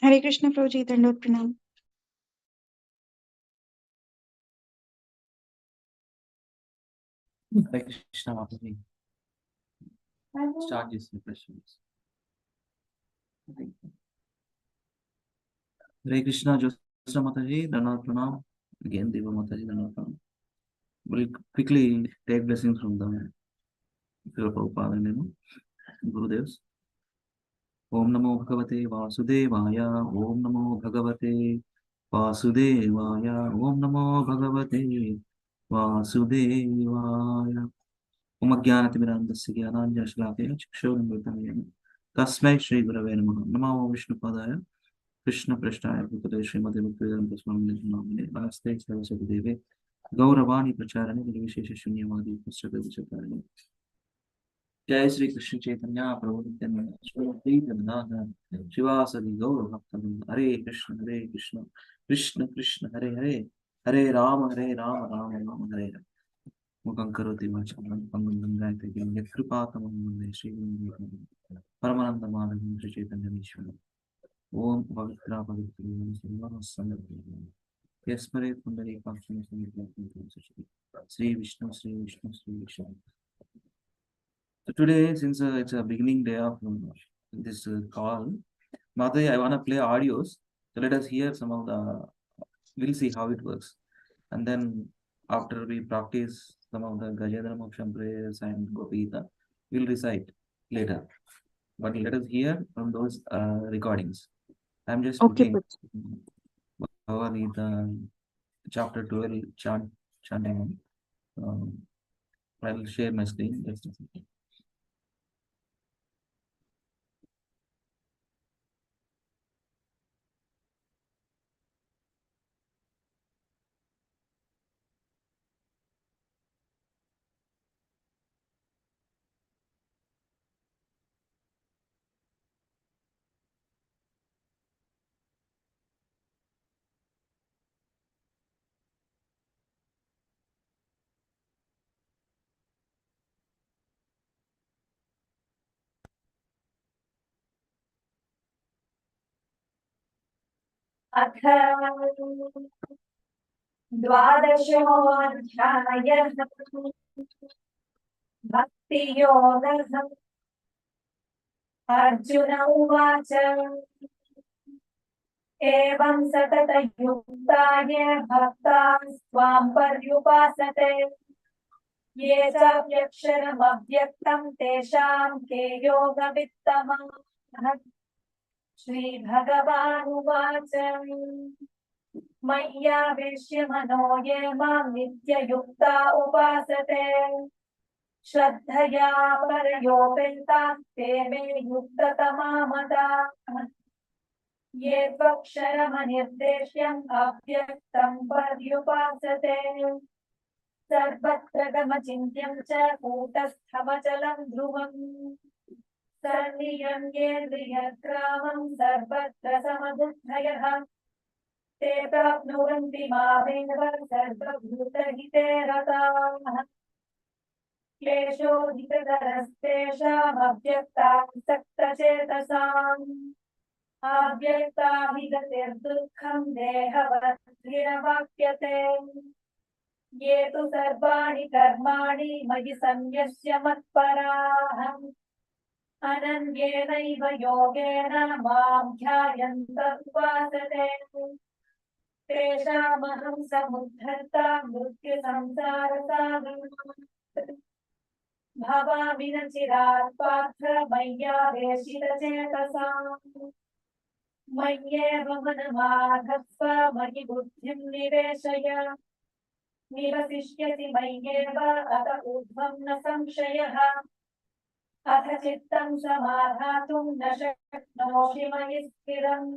हरे कृष्ण प्रभु जी, दंडवत प्रणाम। Hare Krishna Mataji. Start these questions. Hare Krishna Josra Mataji, Dhanat Pranam. Again, Deva Mataji, Dhanat Pranam. We'll quickly take blessings from the Prabhupada and Gurudevs. Om Namo Bhagavate Vasudevaya. Om Namo Bhagavate Vasudevaya. Om Namo Bhagavate Vasudevaya. Om Ajnanatimirandasya Jnananjana Chakshurambhutam Yena. Tasmai Shri Gurave Namaha. Namo Vishnupadaya Krishna Prasthaya Bhutale Srimati Bhaktivedanta Swami Namine Namaste Saraswati Deve Gauravani Pracharane Nirvishesha Shunyavadi Pusaka Vichakarane. Jai Sri Krishna Chaitanya Prabhu Nityananda Sri Advaita Shivasadi Gaura Bhaktavinda. Hare Krishna Hare Krishna Krishna Krishna Hare Hare Hare Rama Rama Rama Hare Hare. Mukhaṁ karoti vācālaṁ pangam gangāyate yakripātamam vande Sri Paramananda Madhavam Sri Chaitanya Ishwaram. Om Pavitra Pavitra Sarvana Samardhana. Yasmare Pundari Paksham Sri Vishnu Sri Vishnu Sri Vishnu. So today, since it's a beginning day of this call, Madhai, I want to play audios. So let us hear some of the. We'll see how it works, and then after we practice some of the Gajendra Moksham prayers and Gopita, we'll recite later. But let us hear from those recordings. I'm just putting Bhagavad Gita, chapter 12, chanting. I'll share my screen. Just a second. द्वादशोऽध्यायः भक्तियोगः। अर्जुन उवाच एवं सततयुक्ताये भक्ताः स्वां पर्युपासते ये चाप्यक्षरमव्यक्तं तेषां के योगवित्तमाः। श्रीभगवानुवाच मय्यावेश्य मनो ये मां नित्ययुक्ता उपासते श्रद्धया परयोपेताः ते मे युक्ततमा मताः। ये त्वक्षरमनिर्देश्यम् अव्यक्तं पर्युपासते सर्वत्र गमचिन्त्यं च कूटस्थमचलं ध्रुवम् सर्वयेन्द्रियग्रामं सर्वत्र समबुद्धयः ते प्राप्नुवन्ति मामेव सर्वभूतहिते रताः। क्लेशोऽधिकतरस्तेषामव्यक्तासक्तचेतसाम् अव्यक्ताभिगतिर्दुःखं देहवद्भिरवाप्यते ये तु सर्वाणि कर्माणि मयि सन्न्यस्य मत्पराः अनन्येनैव योगेन मां ध्यायन्त उपासते तेषामहं समुद्धर्ता मृत्युसंसारसागरात् भवामि न चिरात् पार्थ मय्यावेशितचेतसाम् मय्येव मनमाधत्स्व मयि बुद्धिं निवेशय निवसिष्यसि मय्येव अत ऊर्ध्वं न संशयः अथ चित्तं समाधातुं न शक्नोषि मयि स्थिरम्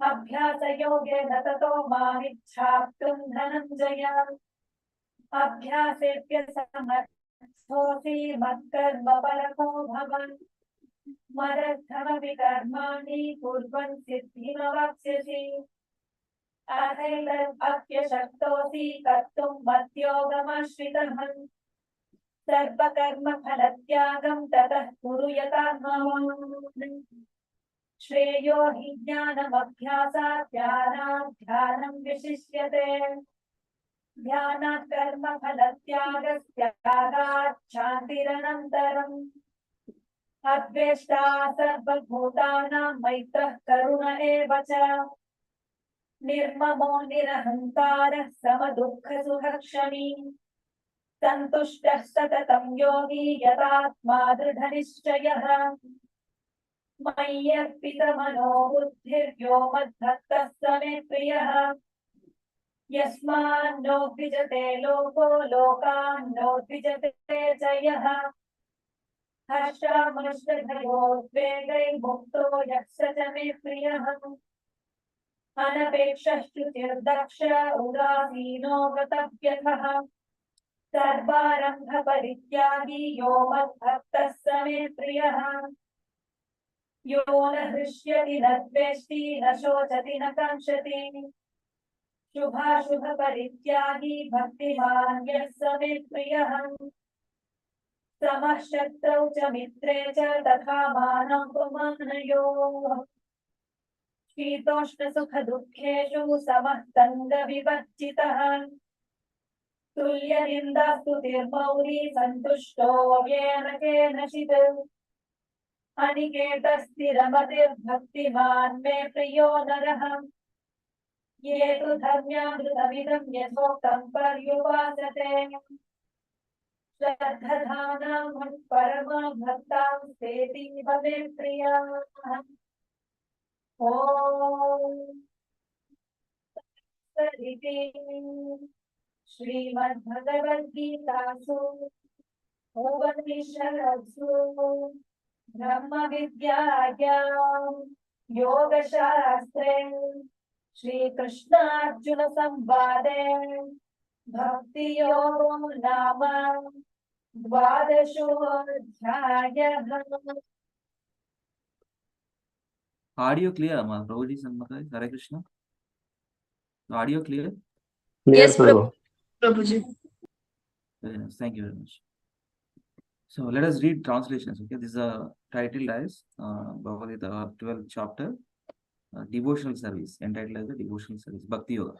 अभ्यासयोगेन ततो मामिच्छाप्तुं धनञ्जय अभ्यासेभ्यसमर्थोऽसि मत्कर्मपरको भव मदर्थमपि कर्माणि कुर्वन् सिद्धिमवाप्स्यसि अथैतदप्यशक्तोऽसि कर्तुं मद्योगमाश्रितः सर्वकर्मफलत्यागं ततः कुरु यथात्मवान् श्रेयो हि ज्ञानमभ्यासात् ध्यानात् ध्यानं विशिष्यते ध्यानात् कर्मफलत्यागस्त्यागात् शान्तिरनन्तरम् अद्वेष्टा सर्वभूतानां मैत्रः करुण एव च निर्ममो निरहङ्कारः समदुःखसुखक्षमी सन्तुष्टः सततं योगी यतात्मा दृढनिश्चयः मय्यर्पितमनो बुद्धिर्यो मद्भक्तः स मे प्रियः यस्मान्नो द्विजते लोको लोकान्नो द्विजते च यः हर्षामर्षभयोद्वेगैर्मुक्तो यः स च मे प्रियः अनपेक्षश्चुतिर्दक्ष उदासीनो गतव्यथः सर्वारम्भपरित्यागी यो मद्भक्तः स मे प्रियः यो न हृष्यति न द्वेष्टि न शोचति न काङ्क्षति शुभाशुभपरित्यागी भक्तिमान् यः स मे प्रियः समः शत्रौ च मित्रे च तथा मानौ पुमानयोः शीतोष्णसुखदुःखेषु समः सङ्गविवर्जितः तुल्यनिन्दास्तुतिर्मौली सन्तुष्टो येन केनचित् अनिकेतस्थिरमतिर्भक्तिमान् मे प्रियो नरः ये तु धर्म्यामृतमिदं यथोक्तं पर्युपासते श्रद्धधानां मत्परमा भक्तां सेतीव मे प्रियाः ॐ तदिति श्रीमद्भगवद्गीतासु उपनिषत्सु ब्रह्मविद्यायां योगशास्त्रे श्रीकृष्णार्जुनसंवादे भक्तियोगो नाम द्वादशोऽध्यायः। Audio clear, ma? Prabhuji, Sanmata, Hare Krishna. Audio clear? Yes, Prabhu. Prabhuji. Very nice. Thank you very much. So let us read translations. Okay, this is a titled as Bhagavad Gita 12th chapter, devotional service, entitled as the devotional service, Bhakti Yoga.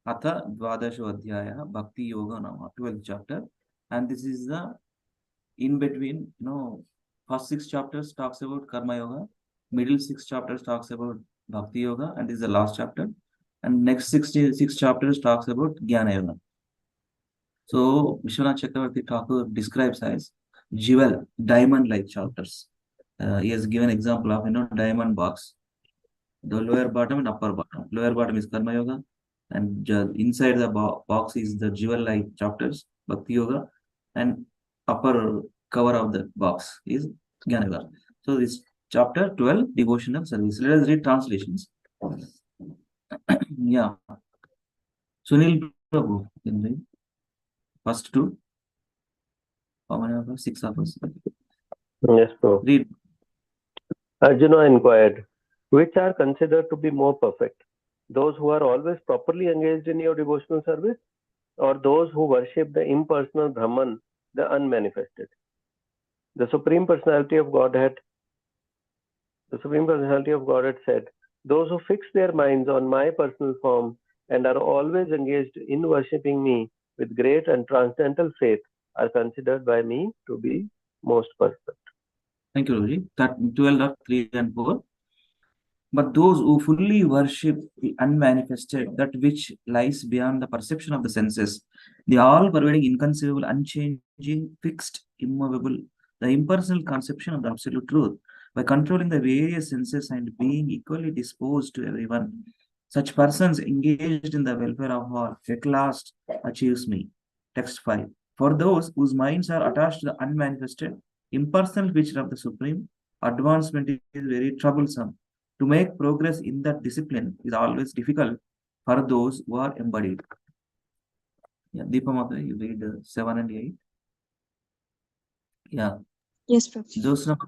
Atha Dvadasho Adhyaya, Bhakti Yoga Nama, 12th chapter, and this is the in between. First 6 chapters talks about Karma Yoga, middle 6 chapters talks about Bhakti Yoga, and this is the last chapter. And next 66 chapters talks about Jnana Yoga. So Vishwanath Chakravarti Thakur describes as jewel, diamond-like chapters. He has given example of diamond box. The lower bottom and upper bottom. Lower bottom is Karma Yoga, and inside the box is the jewel-like chapters, Bhakti Yoga, and upper cover of the box is Jnana Yoga. So this chapter 12, devotional service. Let us read translations. Yeah. Sunil Prabhu, can read. First 2. How many of us? 6 of us. Yes, Prabhu. Read. Arjuna inquired, which are considered to be more perfect? Those who are always properly engaged in your devotional service, or those who worship the impersonal Brahman, the unmanifested? The Supreme Personality of Godhead said, those who fix their minds on my personal form and are always engaged in worshipping me with great and transcendental faith are considered by me to be most perfect. Thank you, Ravi. That 12 of 3 and 4. But those who fully worship the unmanifested, that which lies beyond the perception of the senses, the all-pervading, inconceivable, unchanging, fixed, immovable, the impersonal conception of the absolute truth, by controlling the various senses and being equally disposed to everyone, such persons engaged in the welfare of all, at last achieves me. Text 5. For those whose minds are attached to the unmanifested, impersonal feature of the Supreme, advancement is very troublesome. To make progress in that discipline is always difficult for those who are embodied. Yeah, Deepa Mata, you read 7 and 8. Yeah. Yes, Prabhu. Josna,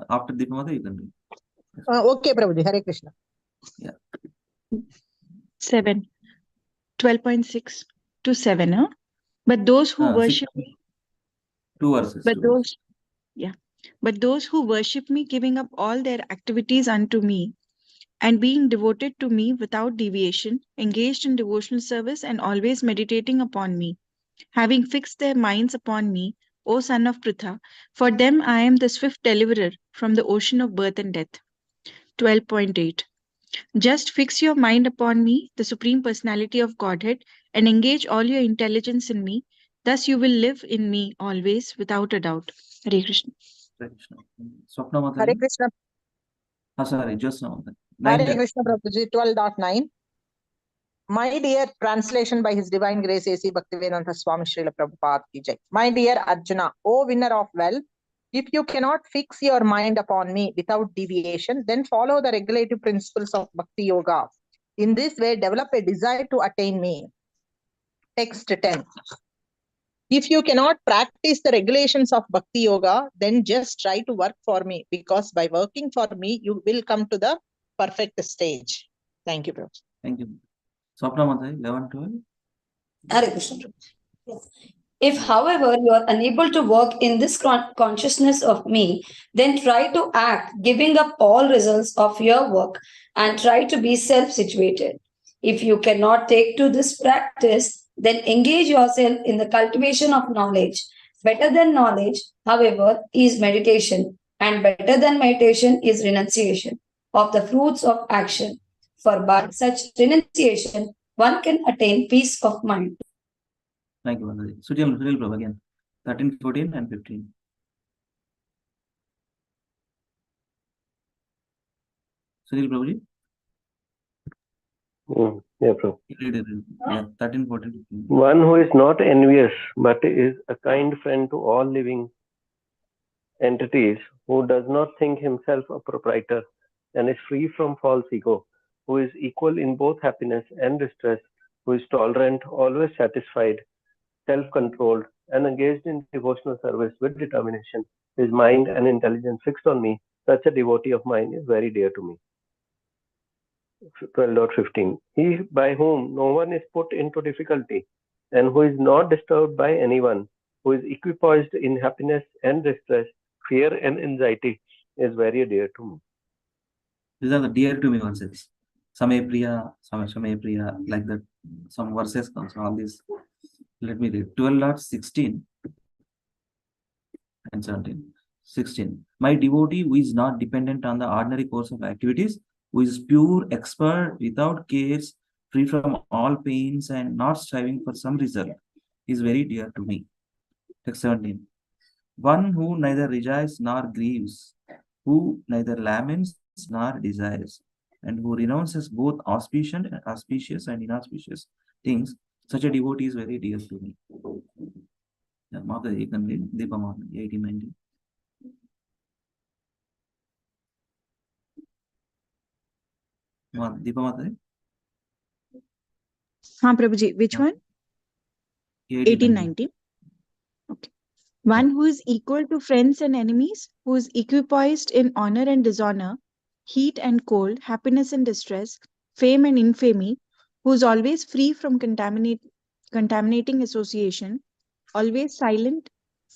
after Deepa Mata, you can read. Okay, Prabhuji. Hare Krishna. Yeah. 7. 12.6 to 7. Huh? But those who worship 2 verses. But 2 those, yeah. But those who worship me, giving up all their activities unto me, and being devoted to me without deviation, engaged in devotional service, and always meditating upon me, having fixed their minds upon me, O son of Pritha, for them I am the swift deliverer from the ocean of birth and death. 12.8. Just fix your mind upon me, the Supreme Personality of Godhead, and engage all your intelligence in me. Thus you will live in me always without a doubt. Hare Krishna. Hare Krishna. Swapna Hare Mataji. Krishna. Sorry, just now. Hare 9:10. Krishna Prabhuji, 12.9. My dear, translation by His Divine Grace A.C. Bhaktivedanta Swami Srila Prabhupada ki jai. My dear Arjuna, O winner of wealth, if you cannot fix your mind upon me without deviation, then follow the regulative principles of Bhakti Yoga. In this way, develop a desire to attain me. Text 10. If you cannot practice the regulations of Bhakti Yoga, then just try to work for me, because by working for me, you will come to the perfect stage. Thank you, Prabhu. Thank you. Swapna Mataji, 11:12. Hare Krishna. Yes. If, however, you are unable to work in this consciousness of me, then try to act, giving up all results of your work, and try to be self situated. If you cannot take to this practice, then engage yourself in the cultivation of knowledge. Better than knowledge, however, is meditation, and better than meditation is renunciation of the fruits of action. For by such renunciation, one can attain peace of mind. Thank you, Mataji. Sujal Prabhu again. 13, 14, and 15. Sunil Prabhuji. Yeah, Prabhu. Read it. Yeah, 13, 14, 15. One who is not envious but is a kind friend to all living entities, who does not think himself a proprietor and is free from false ego, who is equal in both happiness and distress, who is tolerant, always satisfied, self-controlled, and engaged in devotional service with determination, his mind and intelligence fixed on me, such a devotee of mine is very dear to me. 12.15. He by whom no one is put into difficulty, and who is not disturbed by anyone, who is equipoised in happiness and distress, fear and anxiety, is very dear to me. These are the dear to me verses. Same Priya, Same Priya, like that. Some verses comes, all these. Let me read. 12.16 and 17. 16. My devotee who is not dependent on the ordinary course of activities, who is pure, expert, without cares, free from all pains, and not striving for some result, is very dear to me. Text 17. One who neither rejoices nor grieves, who neither laments nor desires, and who renounces both auspicious and inauspicious things, such a devotee is very dear to me. Yeah, Mata, you can read Deepa Mata, 18, 19. Deepa Mata, Haan, Prabhuji, which Yeah. one? 18, 19. Okay. One who is equal to friends and enemies, who is equipoised in honor and dishonor, heat and cold, happiness and distress, fame and infamy, who is always free from contaminating association, always silent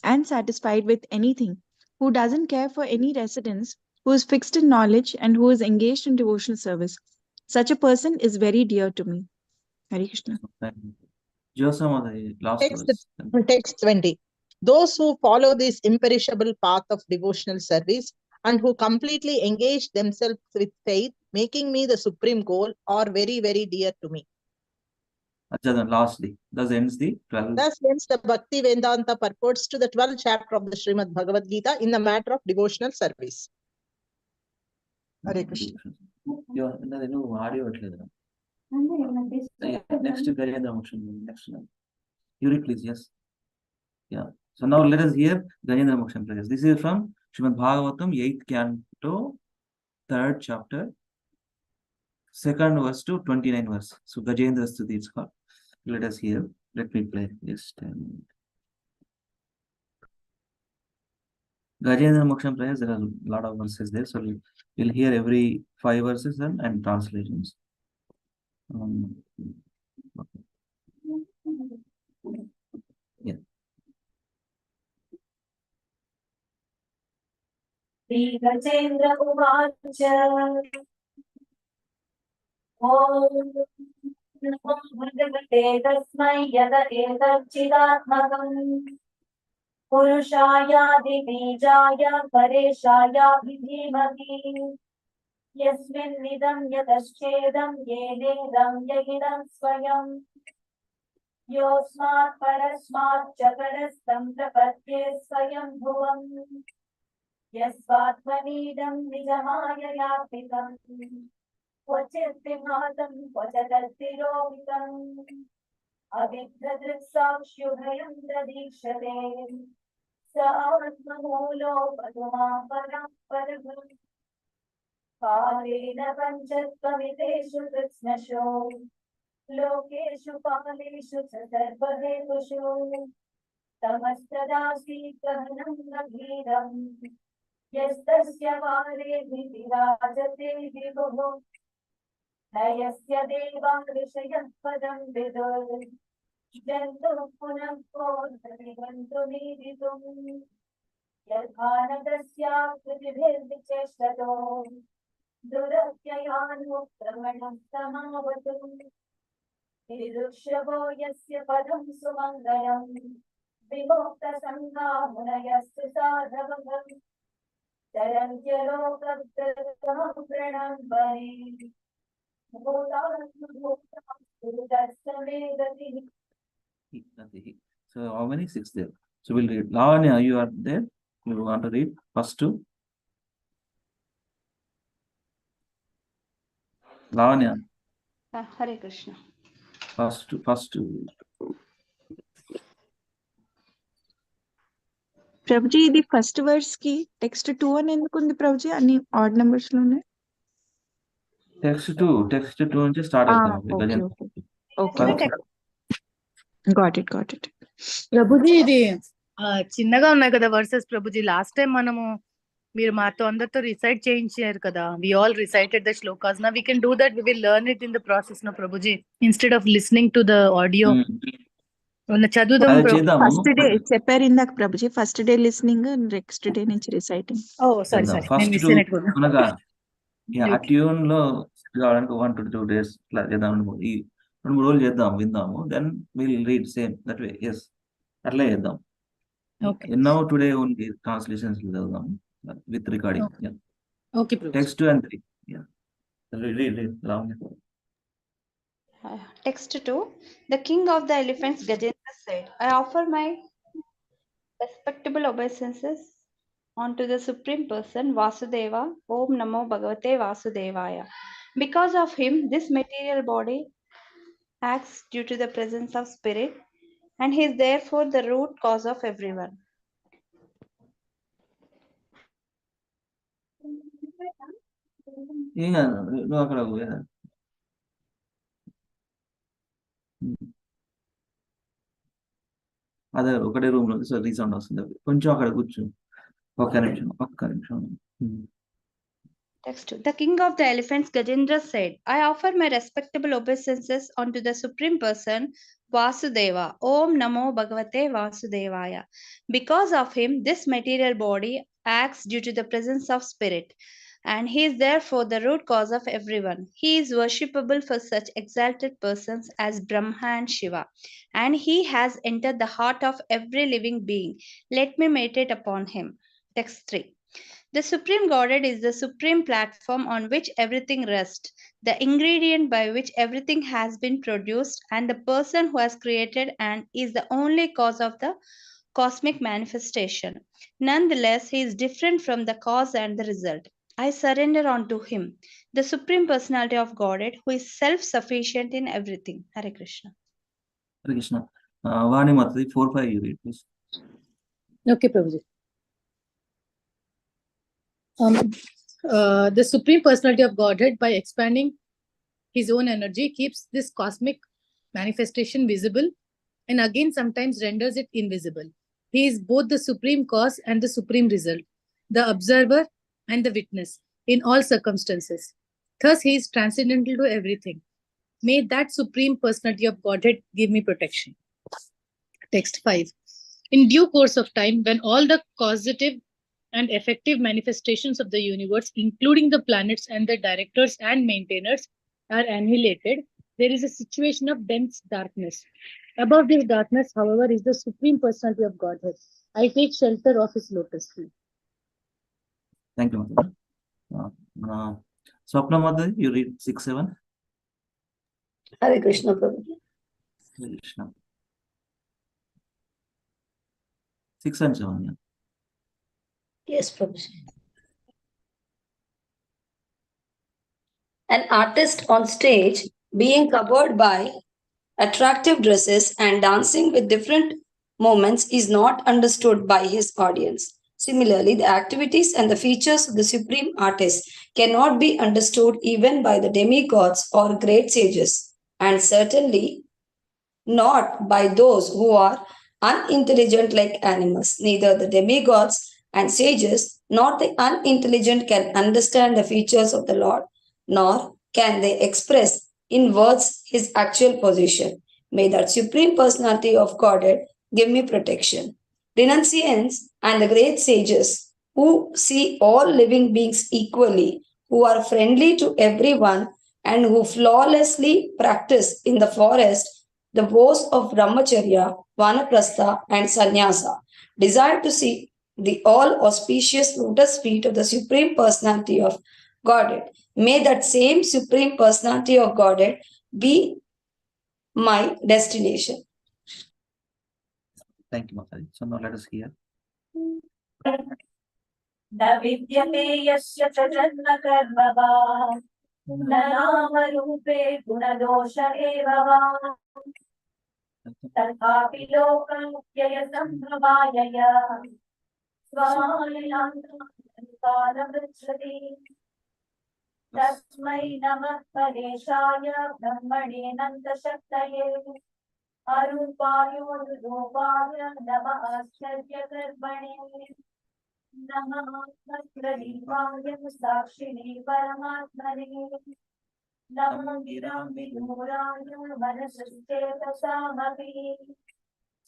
and satisfied with anything, who doesn't care for any residence, who is fixed in knowledge, and who is engaged in devotional service. Such a person is very dear to me. Hare Krishna. Joseph Mata, last verse. Text 20. Those who follow this imperishable path of devotional service and who completely engage themselves with faith, making me the supreme goal, are very, very dear to me. Lastly, thus ends the 12. Thus ends the Bhakti Vedanta purports to the 12th chapter of the Srimad Bhagavad Gita in the matter of devotional service. Hare Krishna. Audio next Gajendra Mokshan. Next one. You read, please. Yes. Yeah. So now let us hear Gajendra Mokshan prayers. This is from Srimad Bhagavatam, 8th canto, 3rd chapter, 2nd verse to 29 verse. So Gajendra Stuti is called. Let us hear. Let me play this. Gajendra Mokshan prayers, there are a lot of verses there. So we'll hear every 5 verses and translations. Yeah. श्रीगजेन्द्र उवाच ॐ नमो भगवते तस्मै यद एतच्चिदात्मकम् पुरुषायादिबीजाय परेशायाभिधीमहि यस्मिन्निदं यतश्चेदं येनेदं यगिदं स्वयं योऽस्मात् परस्माच्च परस्तं प्रपद्ये स्वयं भुवम् यस्वात्मनीदं निजमाययापितम् क्वचिद्विघातं क्वचिदतिरोहितम् अविद्यदृक्साक्ष्युभयं प्रदीक्षते स आत्ममूलो पदुमां परां परगुम् कालेन पञ्चत्वमितेषु कृत्स्नशो लोकेषु कालेषु च सर्वहेतुषु तमस्तदासीत् गहनं गभीरम् यस्तस्य वारे विराजते विभुः न यस्य देवा ऋषयः पदं विदुः जन्तुः पुनः कोऽर्थगन्तुमीदितुम् यथा न तस्याकृतिभिर्विचेष्टतो दुरत्ययानुक्रमणं समावतु विदुषवो यस्य पदं सुमङ्गलम् विमुक्तसङ्गा मुनयस्तु साधवः चरन्त्यलोकव्रतमः प्रणम्बरे So how many? 6 there. So we'll read. Lavanya, you are there? You want to read first two? Lavanya, Hare Krishna. first two. Prabhuji ఇది ఫస్ట్ వర్డ్స్ కి టెక్స్ట్ 2 అని ఎందుకు ఉంది ప్రభుజీ? అన్ని ఆడ్ నంబర్స్ లోనే. Text 2 నుంచి స్టార్ట్ అవుతాం. Okay got it. ప్రభుజీ ఇది చిన్నగా ఉన్నాయి కదా వర్సెస్ ప్రభుజీ. లాస్ట్ టైం మనము మీరు మాతో అందరితో రిసైట్ చేయించారు కదా. We all recited the shlokas. Now we can do that. We will learn it in the process no Prabhuji, instead of listening to the audio. చదువుదాం. ఫస్ట్ డే చెప్పారు ఇందాక Prabhuji, first day listening, next day నుంచి reciting. Oh sorry first ఆ tune లో కావడానికి 1 to 2 days ఇట్లా చేద్దాం. ఈ 2-3 రోజులు చేద్దాం, విందాము. Then will read same that way. Yes, అట్లా చేద్దాం. నౌ టుడే ఓన్లీ ట్రాన్స్లేషన్స్ చదువుదాం with recording. Okay text 2 and 3. Yeah, read Lavanya. Text 2. The king of the elephants, Gajendra, said, I offer my respectable obeisances unto the Supreme Person, Vasudeva. Om Namo Bhagavate Vasudevaya. Because of him, this material body acts due to the presence of spirit, and he is therefore the root cause of everyone. నువ్వు అక్కడ అదే ఒకటే room లో resound వస్తుంది. కొంచెం అక్కడ కూర్చో. ఒక్క నిమిషం. Text 2. The king of the elephants, Gajendra, said, I offer my respectable obeisances unto the Supreme Person, Vasudeva. Om Namo Bhagavate Vasudevaya. Because of him, this material body acts due to the presence of spirit, and he is therefore the root cause of everyone. He is worshipable for such exalted persons as Brahma and Shiva, and he has entered the heart of every living being. Let me meditate upon him. Text 3. The Supreme Godhead is the supreme platform on which everything rests, the ingredient by which everything has been produced, and the person who has created and is the only cause of the cosmic manifestation. Nonetheless, he is different from the cause and the result. I surrender unto him, the Supreme Personality of Godhead, who is self-sufficient in everything. Hare Krishna. Hare Krishna. Vani Mataji, 4-5 you read, please. Okay, Prabhuji. The Supreme Personality of Godhead, by expanding his own energy, keeps this cosmic manifestation visible and again sometimes renders it invisible. He is both the supreme cause and the supreme result, the observer and the witness in all circumstances. Thus, he is transcendental to everything. May that Supreme Personality of Godhead give me protection. Text 5. In due course of time, when all the causative and effective manifestations of the universe, including the planets and the directors and maintainers, are annihilated, there is a situation of dense darkness. Above this darkness, however, is the Supreme Personality of Godhead. I take shelter of his lotus feet. Thank you, Mataji. Swapna Mataji, you read 6-7. Hare Krishna, Prabhu. Hare Krishna. 6 and 7, yeah. Yes, Prabhu. An artist on stage being covered by attractive dresses and dancing with different movements is not understood by his audience. Similarly, the activities and the features of the supreme artist cannot be understood even by the demigods or great sages, and certainly not by those who are unintelligent like animals. Neither the demigods and sages nor the unintelligent can understand the features of the Lord, nor can they express in words his actual position. May that Supreme Personality of Godhead give me protection. Renunciants and the great sages who see all living beings equally, who are friendly to everyone, and who flawlessly practice in the forest the vows of Brahmacharya, Vanaprastha, and Sannyasa, desire to see the all auspicious lotus feet of the Supreme Personality of Godhead. May that same Supreme Personality of Godhead be my destination. Thank you, Mataji. So now let us hear. न विद्यते यस्य च जन्म कर्म वा न नामरूपे गुणदोष एव वा तथापि लोकव्ययसम्भवाय स्वमाययान्तकालमृच्छति तस्मै नमः परेशाय ब्रह्मणेऽनन्तशक्तये अरूपायोरुपाय नमः आश्चर्यकर्मणे नमः प्रदीपाय साक्षिणे परमात्मने नमो गिरामिदूराय मनसश्चेतसामपि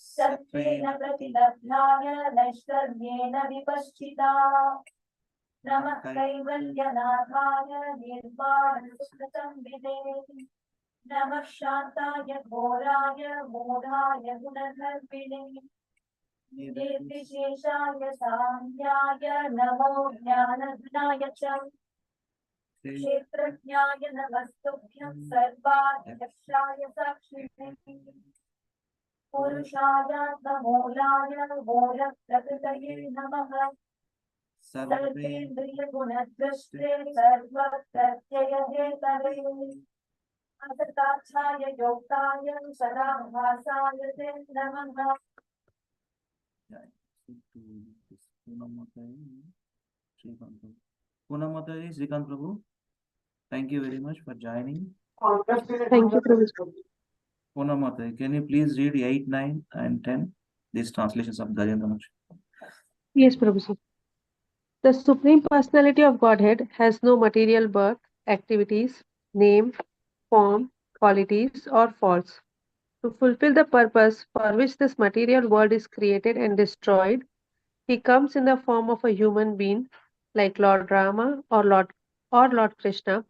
सत्त्वेन प्रतिलब्धाय नैष्कर्म्येन विपश्चिता नमः कैवल्यनाथाय निर्वाणसुखसंविदे नमः शान्ताय घोराय मूढाय गुणधर्मिणे निर्विशेषाय साम्याय नमो ज्ञानघ्नाय च क्षेत्रज्ञाय नमस्तुभ्यं सर्वाध्यक्षाय साक्षिणे पुरुषायात्ममूलाय मूलप्रकृतये नमः सर्वेन्द्रियगुणद्रष्टे सर्वप्रत्ययहेतवे असताच्छाय योक्ताय सदाभासाय ते नमः Poonam Mataji, Srikant Prabhu, thank you very much for joining. Thank you, Prabhu. Poonam Mataji, can you please read 8, 9, and 10? These translations of Gajendra Much. Yes, Prabhu. The Supreme Personality of Godhead has no material birth, activities, name, form, qualities, or faults. To fulfill the purpose for which this material world is created and destroyed, he comes in the form of a human being like Lord Rama or Lord Krishna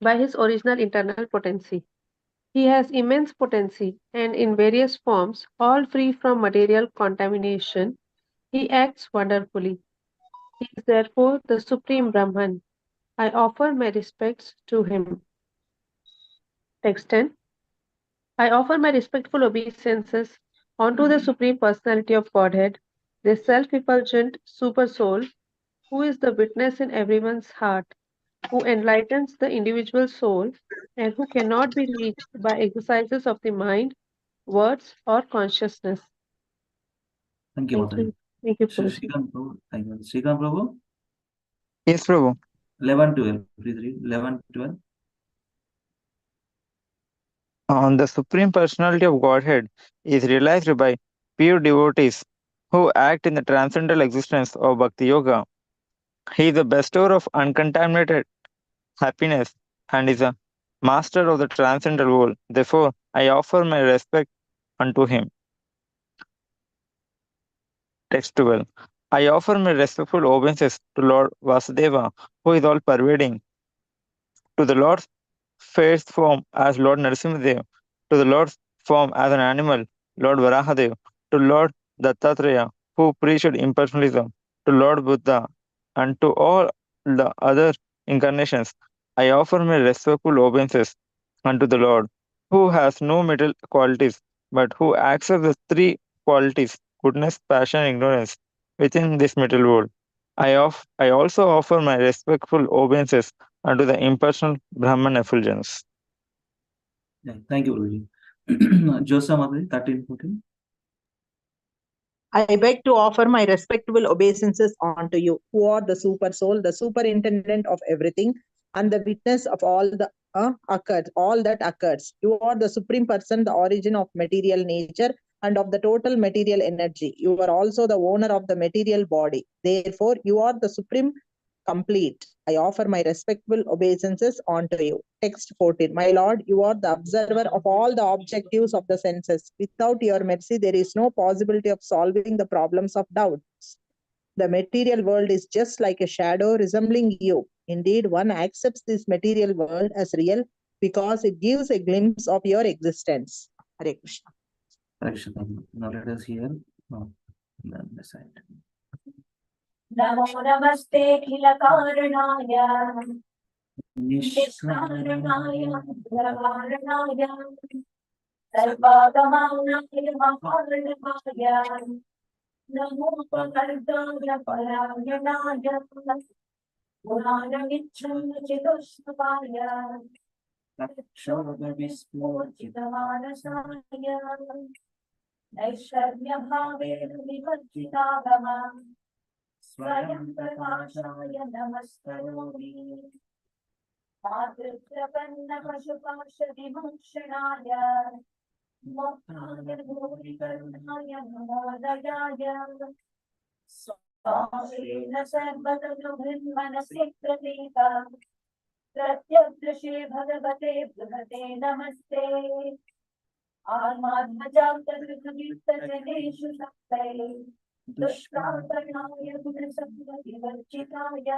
by his original internal potency. He has immense potency and in various forms, all free from material contamination, he acts wonderfully. He is therefore the Supreme Brahman. I offer my respects to him. Text 10. I offer my respectful obeisances unto the Supreme Personality of Godhead, the self-effulgent Super Soul, who is the witness in everyone's heart, who enlightens the individual soul, and who cannot be reached by exercises of the mind, words, or consciousness. Thank you, Thank Mataji. you. Thank you, Prabhu. Srikant Prabhu, thank you. Srikant Prabhu, Yes, Prabhu. 11, 12. Please read 11, 12. The Supreme Personality of Godhead is realized by pure devotees who act in the transcendental existence of Bhakti Yoga. He is the bestower of uncontaminated happiness and is a master of the transcendental world. Therefore, I offer my respect unto him. Text 12. I offer my respectful obeisances to Lord Vasudeva, who is all pervading, to the Lord's face form as Lord Narasimhadev, to the Lord's form as an animal, Lord Varahadev, to Lord Dattatreya, who preached impersonalism, to Lord Buddha, and to all the other incarnations. I offer my respectful obeisances unto the Lord, who has no middle qualities, but who accepts the three qualities goodness, passion, ignorance within this material world. I also offer my respectful obeisances unto the impersonal Brahman effulgence. Yeah, thank you, Guruji. Joseph Madhuri, 13, 14. I beg to offer my respectable obeisances unto you, who are the super soul, the superintendent of everything, and the witness of all the all that occurs. You are the supreme person, the origin of material nature and of the total material energy. You are also the owner of the material body. Therefore, you are the supreme complete. I offer my respectful obeisances unto you. Text 14. My Lord, you are the observer of all the objectives of the senses. Without your mercy, there is no possibility of solving the problems of doubts. The material world is just like a shadow resembling you. Indeed, one accepts this material world as real because it gives a glimpse of your existence. Hare Krishna. Hare Krishna. Now let us hear the side. नमो नमस्ते किल कारणाय निष्कारणाय प्रकारणाय सर्वागमनाय महागणाय नमो पकर्ताय परायणाय पुराणमिच्छन् चतुष्पाय क्षोभविस्फोटितमानसाय नैष्कर्म्यभावेन विवर्जितागमा स्वयं प्रकाशाय नमस्करोमि मातृप्रपन्नपशुपाशविमोक्षणाय मोक्षाय भूरिकरुणाय नमोदयाय स्वामेन सर्वतनुभिर्मनसि प्रतीता प्रत्यदृशे भगवते बृहते नमस्ते आत्मात्मजातजनेषु सप्तये दुष्प्रापणाय गुणसम्पत्तिवर्जिताय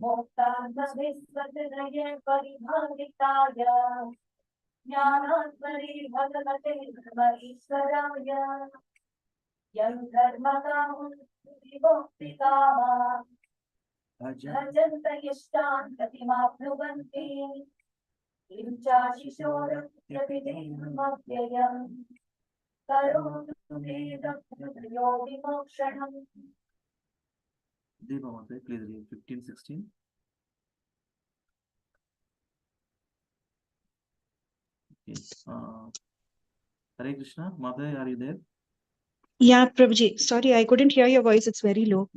मोक्षार्थविस्वतनये परिभाविताय ज्ञानात्मने भगवते धर्मईश्वराय यं धर्मकामं विमुक्तिकामा भजन्त इष्टान् गतिमाप्नुवन्ति किं चाशिशोरप्यभिधेयमव्ययम् करोतु मे दक्षयो विमोक्षणम् Deepa Mate, please read 15, 16. Okay. Hare Krishna. Mate, are you there? Yeah, Prabhuji. Sorry, I couldn't hear your voice. It's very low.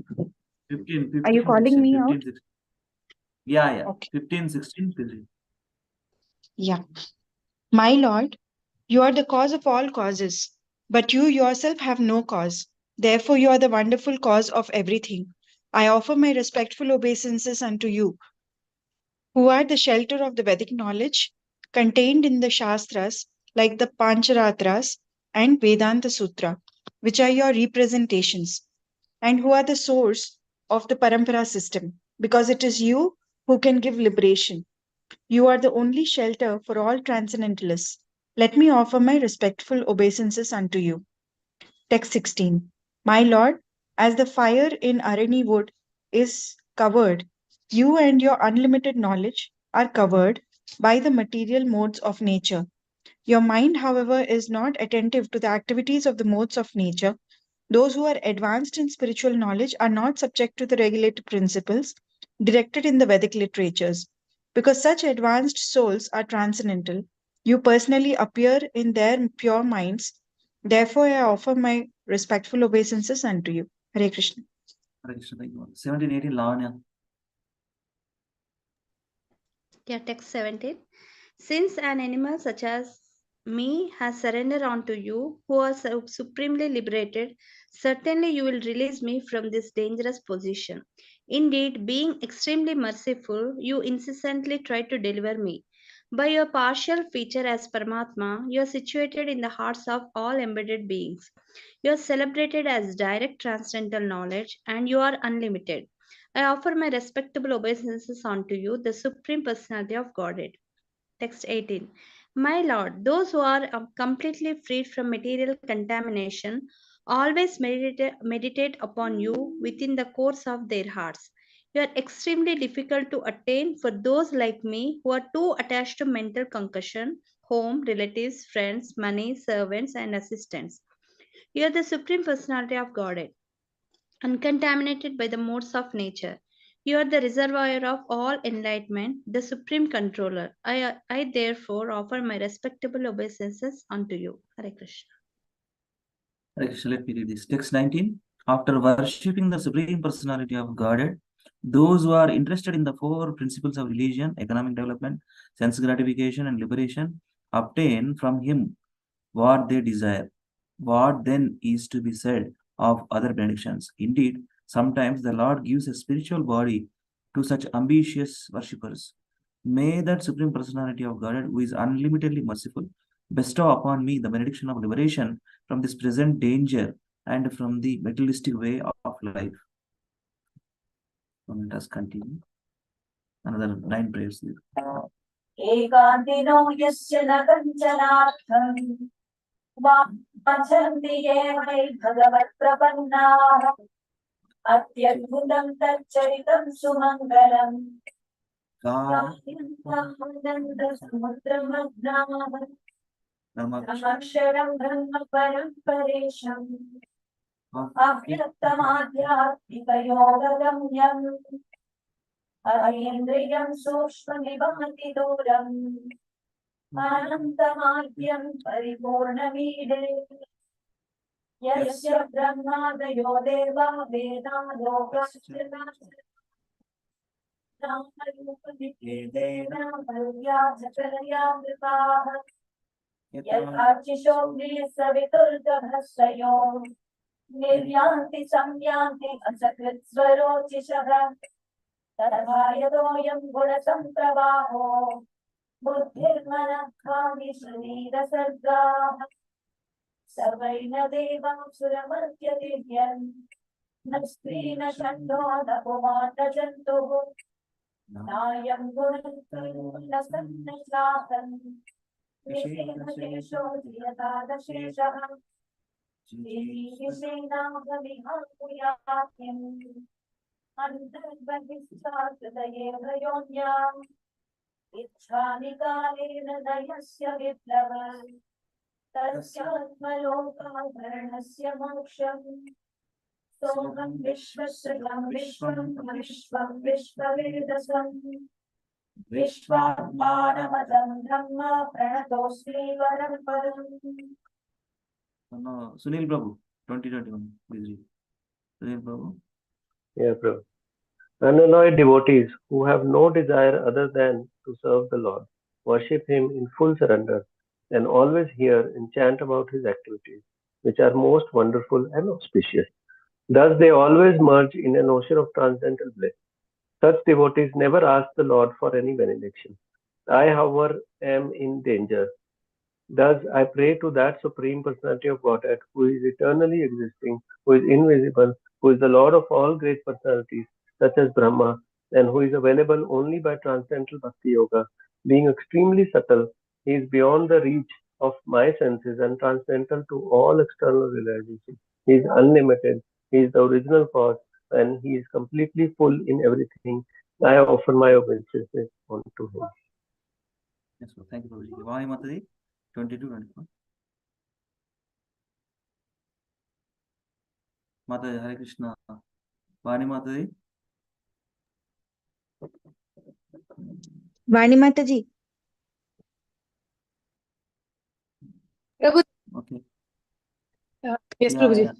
15, Are you calling 16, me 15, out? 16. Yeah. Okay. 15, 16, please read. Yeah. My Lord, you are the cause of all causes, but you yourself have no cause. Therefore, you are the wonderful cause of everything. I offer my respectful obeisances unto you, who are the shelter of the Vedic knowledge contained in the Shastras like the Pancharatras and Vedanta Sutra, which are your representations, and who are the source of the Parampara system, because it is you who can give liberation. You are the only shelter for all transcendentalists. Let me offer my respectful obeisances unto you. Text 16. My Lord, as the fire in Arani wood is covered, you and your unlimited knowledge are covered by the material modes of nature. Your mind, however, is not attentive to the activities of the modes of nature. Those who are advanced in spiritual knowledge are not subject to the regulated principles directed in the Vedic literatures. Because such advanced souls are transcendental, you personally appear in their pure minds. Therefore, I offer my respectful obeisances unto you. Hare Krishna. Hare Krishna. Thank you. 17, 18, Lavanya. Yeah, text 17. Since an animal such as me has surrendered unto you, who are supremely liberated, certainly you will release me from this dangerous position. Indeed, being extremely merciful, you incessantly try to deliver me. By your partial feature as Paramatma, you are situated in the hearts of all embedded beings. You are celebrated as direct transcendental knowledge and you are unlimited. I offer my respectable obeisances unto you, the Supreme Personality of Godhead. Text 18. My Lord, those who are completely freed from material contamination always meditate upon you within the course of their hearts. You are extremely difficult to attain for those like me who are too attached to mental concussion, home, relatives, friends, money, servants, and assistants. You are the Supreme Personality of Godhead, uncontaminated by the modes of nature. You are the reservoir of all enlightenment, the supreme controller. I therefore offer my respectable obeisances unto you. Hare Krishna. Hare Krishna, let me read this. Text 19. After worshipping the Supreme Personality of Godhead, those who are interested in the four principles of religion, economic development, sense gratification, and liberation obtain from him what they desire. What then is to be said of other benedictions? Indeed, sometimes the Lord gives a spiritual body to such ambitious worshippers. May that Supreme Personality of Godhead, who is unlimitedly merciful, bestow upon me the benediction of liberation from this present danger and from the materialistic way of life. Let us continue. Another 9 prayers there. एकान्तिनो यस्य न कञ्चनार्थम् वाञ्छन्ति ये वै भगवत्प्रपन्नाः अत्यद्भुतं तच्चरितं सुमङ्गलम् अक्षरं ब्रह्म परं परेशम् अव्यक्तमाध्यात्मिकयोगगम्यम् अतीन्द्रियं सूक्ष्ममिवमति दूरम् अनन्तमाद्यं परिपूर्णमीडे यस्य ब्रह्मादयो देवा वेदालोकस्थिराः यथार्चिषोऽग्निः सवितुर्गभस्रयो निर्यान्ति संयान्ति असकृत्स्वरोचिषः तथा यतोऽयं गुणसम्प्रवाहो बुद्धिर्मनः शरीरसर्गाः सर्वैर्न देवासुरमर्त्यदिव्यन् न स्त्री न षण्डो न पुमान् न जन्तुः नायं गुणः सन्निश्लाघन् विशेषो यथादशेषः विशेषेणाभविहाकुयात्यम् अन्तर्बहिष्ठाहृदये भयोन्याम् इच्छामि कालेन नयस्य विप्लव तस्यात्मलोकाभरणस्य मोक्षम् सोऽहं विश्वश्रियं विश्वं विश्वं विश्ववेदसम् विश्वात्मानमदं ब्रह्म प्रणतोऽस्मि वरं परम्. Sunil Prabhu, 2021, please read. Sunil Prabhu. Yeah, Prabhu. Unalloyed devotees who have no desire other than to serve the Lord, worship Him in full surrender, and always hear and chant about His activities, which are most wonderful and auspicious. Thus they always merge in an ocean of transcendental bliss. Such devotees never ask the Lord for any benediction. I, however, am in danger. Thus I pray to that Supreme Personality of Godhead, who is eternally existing, who is invisible, who is the Lord of all great personalities, such as Brahma, and who is available only by transcendental Bhakti Yoga. Being extremely subtle, he is beyond the reach of my senses and transcendental to all external realization. He is unlimited, he is the original cause, and he is completely full in everything. I offer my obeisances unto him. Yes, sir. Thank you, Prabhuji. Vani Mataji, 22-24. Mataji, Hare Krishna. Vani Mataji. Vani Mataji. Prabhu, Okay. yes, Yeah, Prabhuji. yeah.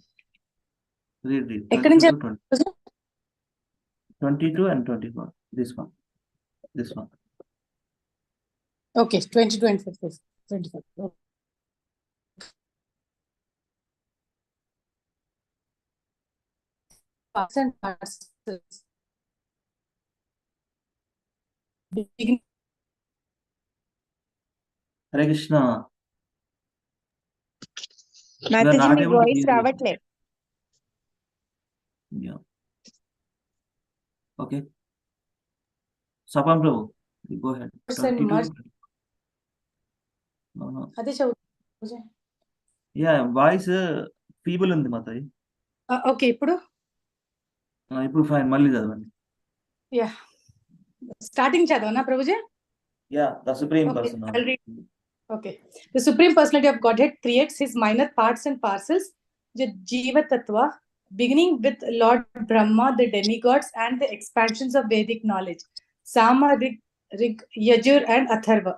Read. ఎక్కడి నుంచి 22 to 20. 22 and 24. This one. Okay, 2025. 25. Okay. Parts and parcels. Begin Hare Krishna. You are Mataji, not me able to voice give. రావట్లే. Yeah. Okay. Sapan Prabhu, you go ahead. Person 32. must. అదే చదువు. Yeah, voice feeble ఉంది మాతాయి. Okay, ఇప్పుడు ఇప్పుడు fine, మళ్ళీ చదవండి. Yeah, starting చదవనా Prabhuji? Yeah, the Supreme Okay, Person. I'll read. Okay. The Supreme Personality of Godhead creates his minor parts and parcels, the Jiva Tattva, beginning with Lord Brahma, the demigods, and the expansions of Vedic knowledge, Sama, Rig, Yajur, and Atharva,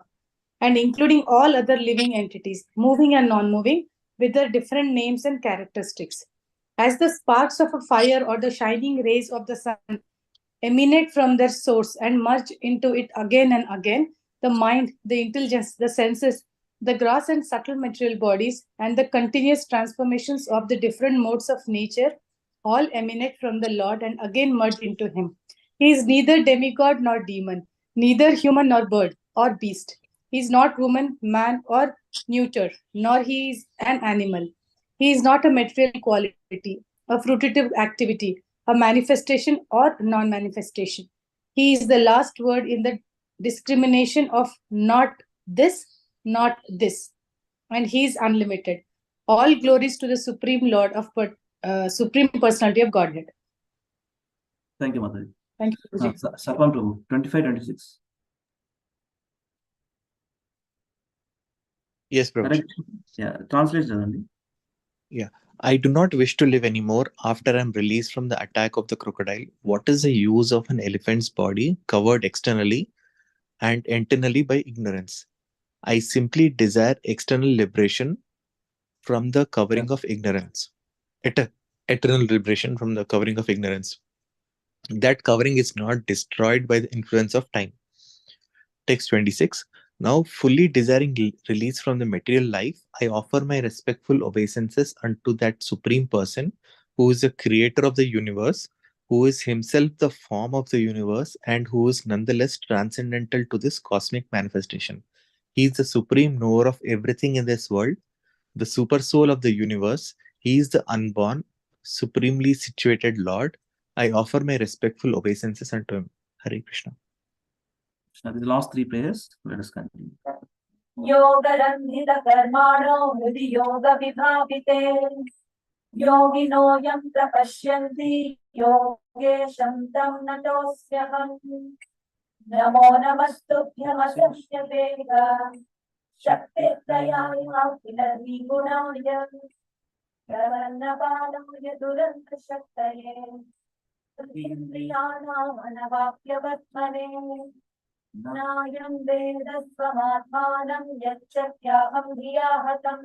and including all other living entities, moving and non-moving, with their different names and characteristics. As the sparks of a fire or the shining rays of the sun emanate from their source and merge into it again and again, the mind, the intelligence, the senses, the gross and subtle material bodies, and the continuous transformations of the different modes of nature all emanate from the Lord and again merge into him. He is neither demigod nor demon, neither human nor bird or beast. He is not woman, man, or neuter, nor he is an animal. He is not a material quality, a fruitive activity, a manifestation or non-manifestation. He is the last word in the discrimination of not this, not this, and he is unlimited. All glories to the Supreme Lord of Supreme Personality of Godhead. Thank you, Mataji. Thank you, Guruji. Sapan Prabhu, 25, 26. Yes, Prabhu. Yeah, translate చదవండి. Yeah. I do not wish to live anymore after I am released from the attack of the crocodile. What is the use of an elephant's body covered externally and internally by ignorance? I simply desire external liberation from the covering of ignorance. Eternal liberation from the covering of ignorance. That covering is not destroyed by the influence of time. Text 26. Now, fully desiring release from the material life, I offer my respectful obeisances unto that Supreme Person who is the creator of the universe, who is himself the form of the universe, and who is nonetheless transcendental to this cosmic manifestation. He is the supreme knower of everything in this world, the super soul of the universe. He is the unborn, supremely situated Lord. I offer my respectful obeisances unto him. Hare Krishna. Now, the last three prayers, let us continue. Yogarandhita karmano hridhi yoga vibhavite yogino yam prapashyanti yogesham tam natoshyaham namo namastubhyam asya vega shakti dayaya vinarvigunaya karanapalaya duranta shaktaye indriyanam anavapyavatmane नायं वेदस्वमात्मानं यच्चक्याहं धिया हतं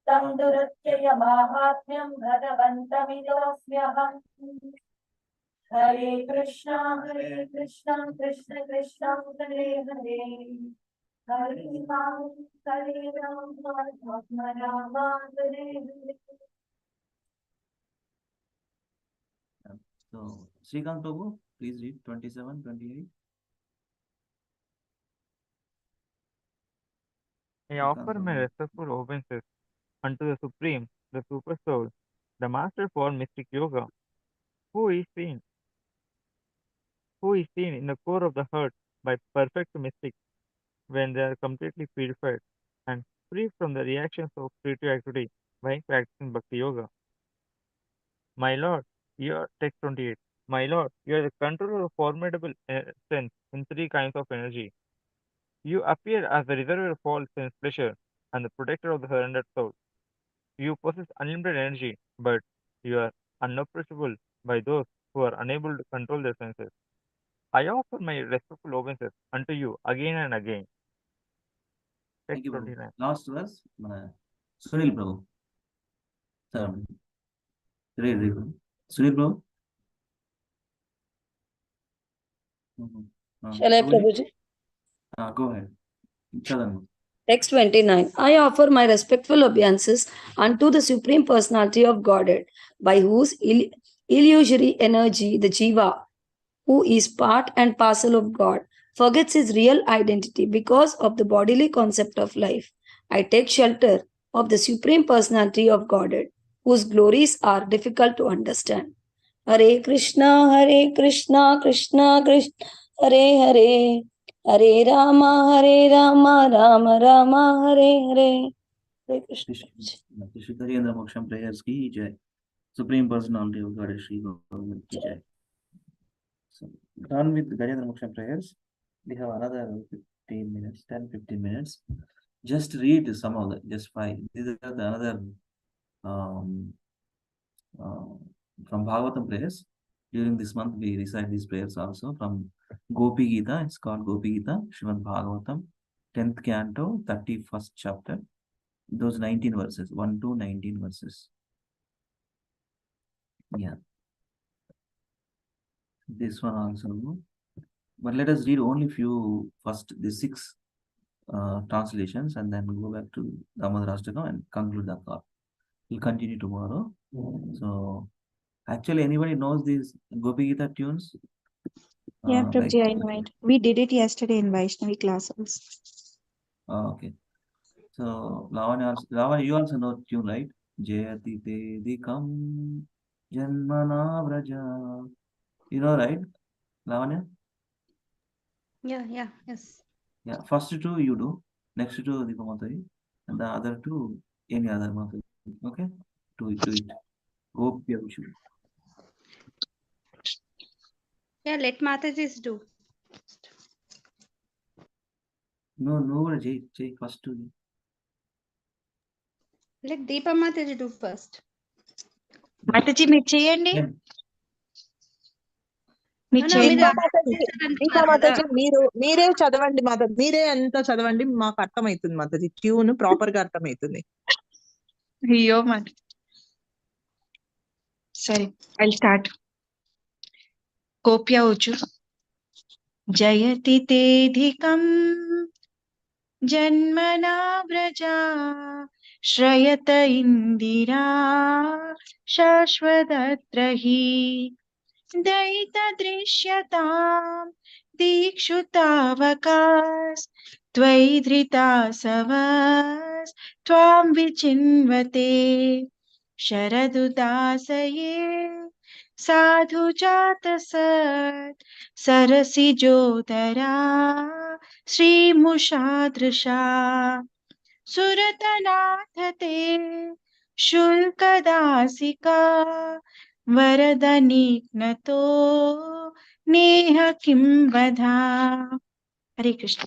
तं दुरत्यय माहात्म्यं भगवन्तमिदोऽस्म्यहम् हरे Krishna Krishna Krishna Hare Hare Hare Ram Ram Hare Hare. So, Srikant Prabhu, please read 27, 28. I offer my respectful obeisances unto the Supreme, the Super Soul, the Master for Mystic Yoga, who is seen in the core of the heart by perfect mystics when they are completely purified and free from the reactions of spiritual activity by practicing Bhakti Yoga. My Lord, you are text 28. My Lord, you are the controller of formidable strength in three kinds of energy. You appear as the reservoir of all sense pleasure and the protector of the surrendered soul. You possess unlimited energy, but you are unapproachable by those who are unable to control their senses. I offer my respectful obeisances unto you again and again. Thank you, 29. Last verse, Sunil Prabhu. Read. Sunil Prabhu. Shall I, Prabhuji? Go ahead. Chadan. Text 29. I offer my respectful obeisances unto the Supreme Personality of Godhead, by whose illusory energy, the Jiva, who is part and parcel of God, forgets his real identity because of the bodily concept of life. I take shelter of the Supreme Personality of Godhead, whose glories are difficult to understand. Hare Krishna, Krishna Krishna, Hare Hare, Hare Rama, Rama Rama, Hare Hare. Hare Krishna. Shri Kariyendra Moksham prayers ki jai. Supreme Personality of God Shri Govardhan ki jai. So done with Kariyendra Moksham prayers. We have another 15 minutes, 10-15 minutes. Just read some of it, just 5. These are the another from Bhagavatam prayers. During this month, we recite these prayers also from Gopi Gita. It's called Gopi Gita, Srimad Bhagavatam, 10th canto, 31st chapter. Those 19 verses, 1 to 19 verses. Yeah. This one also. But let us read only few first, the 6 translations, and then go back to Damodar Astakam and conclude the call. We'll continue tomorrow. So, actually, anybody knows these Gopi Gita tunes? Yeah, Like, Prabhuji, I know it. We did it yesterday in Vaishnavi class also. okay. So, Lavanya, you also know tune, right? Jayati te dikam janmana vraja. You know, right, Lavanya? Yeah, yes. Yeah, first 2 you do, next 2 Deepa Mataji, and the other 2 any other Mataji. Okay? Do it. Go be a should. Yeah, let Mataji's do. No, Jay, first 2. Let Deepa Mataji do first. Mataji మీరు చేయండి. Yeah. మీరు No, చేయండి. మీరు దీపా మాతాజీ మీరే చదవండి మాతాజీ, మీరే ఎంత చదవండి, మాకు అర్థమవుతుంది మాతాజీ, ట్యూన్ ప్రాపర్ గా అర్థమవుతుంది. అయ్యో మాత. సరే, ఐ స్టార్ట్. కోప్య వచ్చు. జయతి తేధికం జన్మనా వ్రజా శ్రయత ఇందిరా శాశ్వతత్ర హి దయిత దృశ్యతాం దీక్షుతావకాస్ త్వయి ధృతాసవస్ త్వాం విచిన్వతే శరదుదాసయే సాధు జాత సత్ సరసిజోదరా శ్రీముషాదృశా సురతనాథతే శుల్కదాసికా వరదనిఘ్నతో నేహ కిం వధా. హరే కృష్ణ.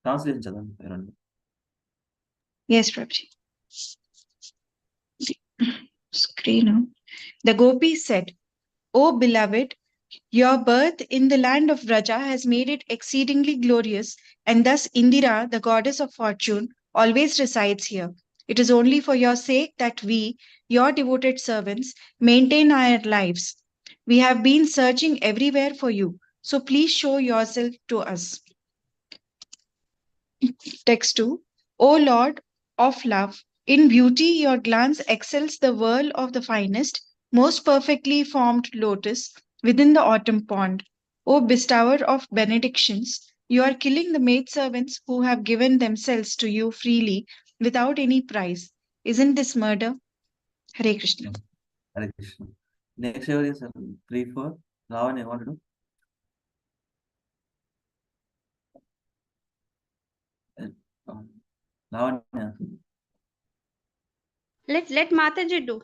Translation చదవండి. Yes, Prabhuji. Screen. The gopis said, "O beloved, your birth in the land of Vraja has made it exceedingly glorious, and thus Indira, the goddess of fortune, always resides here. It is only for your sake that we, your devoted servants, maintain our lives. We have been searching everywhere for you, so please show yourself to us." Text 2. O Lord of love, in beauty your glance excels the whirl of the finest, most perfectly formed lotus within the autumn pond. O bestower of benedictions, you are killing the maidservants who have given themselves to you freely without any price. Isn't this murder? Hare Krishna. Hare Krishna. Next year is 3-4. Lavanya, you want to do? Lavanya. Let Mataji do.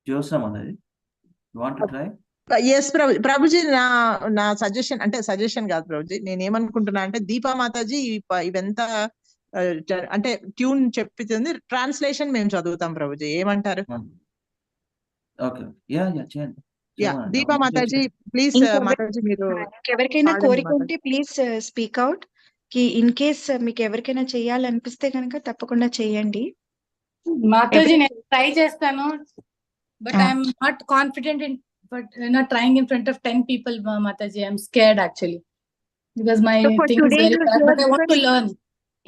Josa Mataji, you want to try? Yes Prabhuji, నా suggestion, అంటే suggestion కాదు ప్రభుజీ, నేను ఏమనుకుంటున్నా అంటే దీపా మాతాజీ ఇవంతా అంటే tune చెప్తుంది, translation మేము చదువుతాం ప్రభుజీ, ఏమంటారు? ఓకే, యా చేయండి. దీపా మాతాజీ ప్లీజ్, మాతాజీ మీరు ఎవరికైనా కోరిక ఉంటే ప్లీజ్ స్పీక్ అవుట్. కి ఇన్ కేస్ మీకు ఎవరికైనా చేయాలనిపిస్తే కనుక తప్పకుండా చేయండి. మాతాజీ నేను ట్రై చేస్తాను, but I'm not confident in trying in front of 10 people, Mataji. I'm scared actually because my thing is very bad, but I want to learn.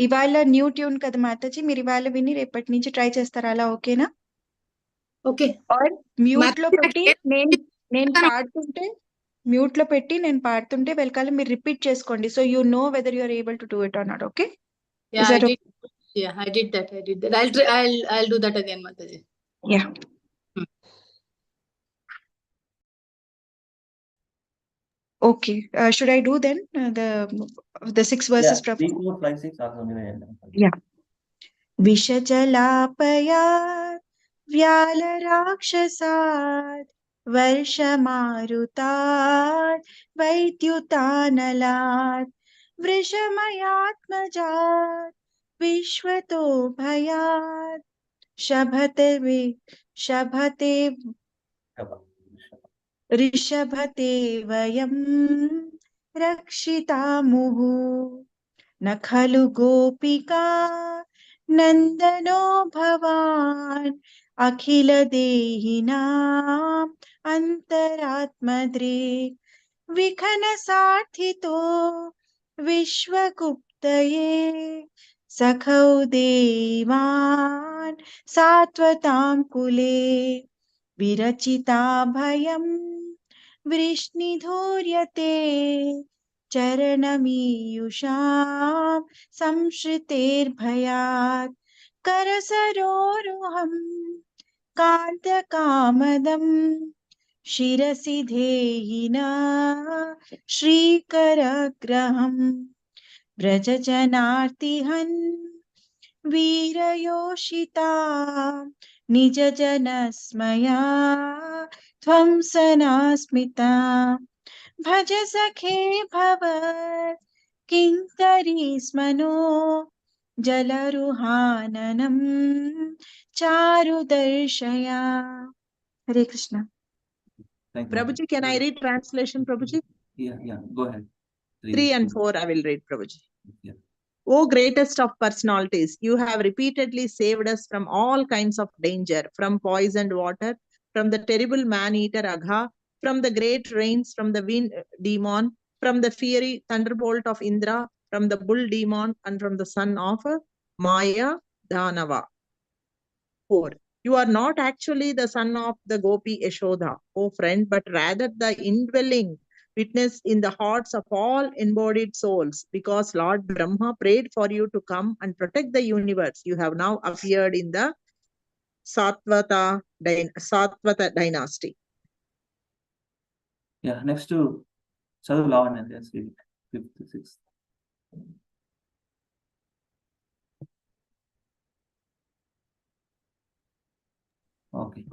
ఇవాళ new tune కదా మాతాజీ, మీరు ఇవాళ విని రేపటి నుంచి ట్రై చేస్తారా? అలా ఓకేనా? ఓకే మ్యూట్ లో పెట్టి నేను పాడుతుంటే వెనకాల మీరు రిపీట్ చేసుకోండి. So you know whether you are able to do it or not. Okay, Yeah, Is that I did that. I'll do that again, Mataji. Yeah. Okay. Should I do then the 6 verses? Yeah, 3, 4, 5, 6 also. Yeah. विषजलापयात् व्यालराक्षसात् वर्षमारुतात् वैद्युतानलात् वृषमयात्मजात् विश्वतो भयात् शभते ऋषभते वयं रक्षितामुः न खलु गोपिका नन्दनो भवान् अखिलदेहिनाम् अन्तरात्मदृक् विखनसार्थितो विश्वगुप्तये सखौ देवान् सात्वतां कुले विरचिता भयं वृष्णिधूर्यते चरणमीयुषां संश्रितेर्भयात् करसरोरुहं कान्तकामदं शिरसि धेयिना श्रीकरग्रहं व्रजजनार्तिहन् वीरयोषिता निजजनस्मया ध्वंसना स्मिता भज सखे भवत् किङ्करी स्मनो जलरुहाननं चारुदर्शया. Hare Krishna. Thank you. Prabhuji, can I read translation, Prabhuji? Yeah, go ahead. 3 and 4 I will read, Prabhuji. Yeah. O greatest of personalities, you have repeatedly saved us from all kinds of danger, from poisoned water, from the terrible man-eater Agha, from the great rains, from the wind demon, from the fiery thunderbolt of Indra, from the bull demon, and from the son of Maya Dhanava. 4. You are not actually the son of the Gopi Yashoda, O friend, but rather the indwelling witness in the hearts of all embodied souls, because Lord Brahma prayed for you to come and protect the universe. You have now appeared in the Satvata dynasty. Yeah, next to Sadhu Lavanya, let's read it. 5th to 6th. Okay.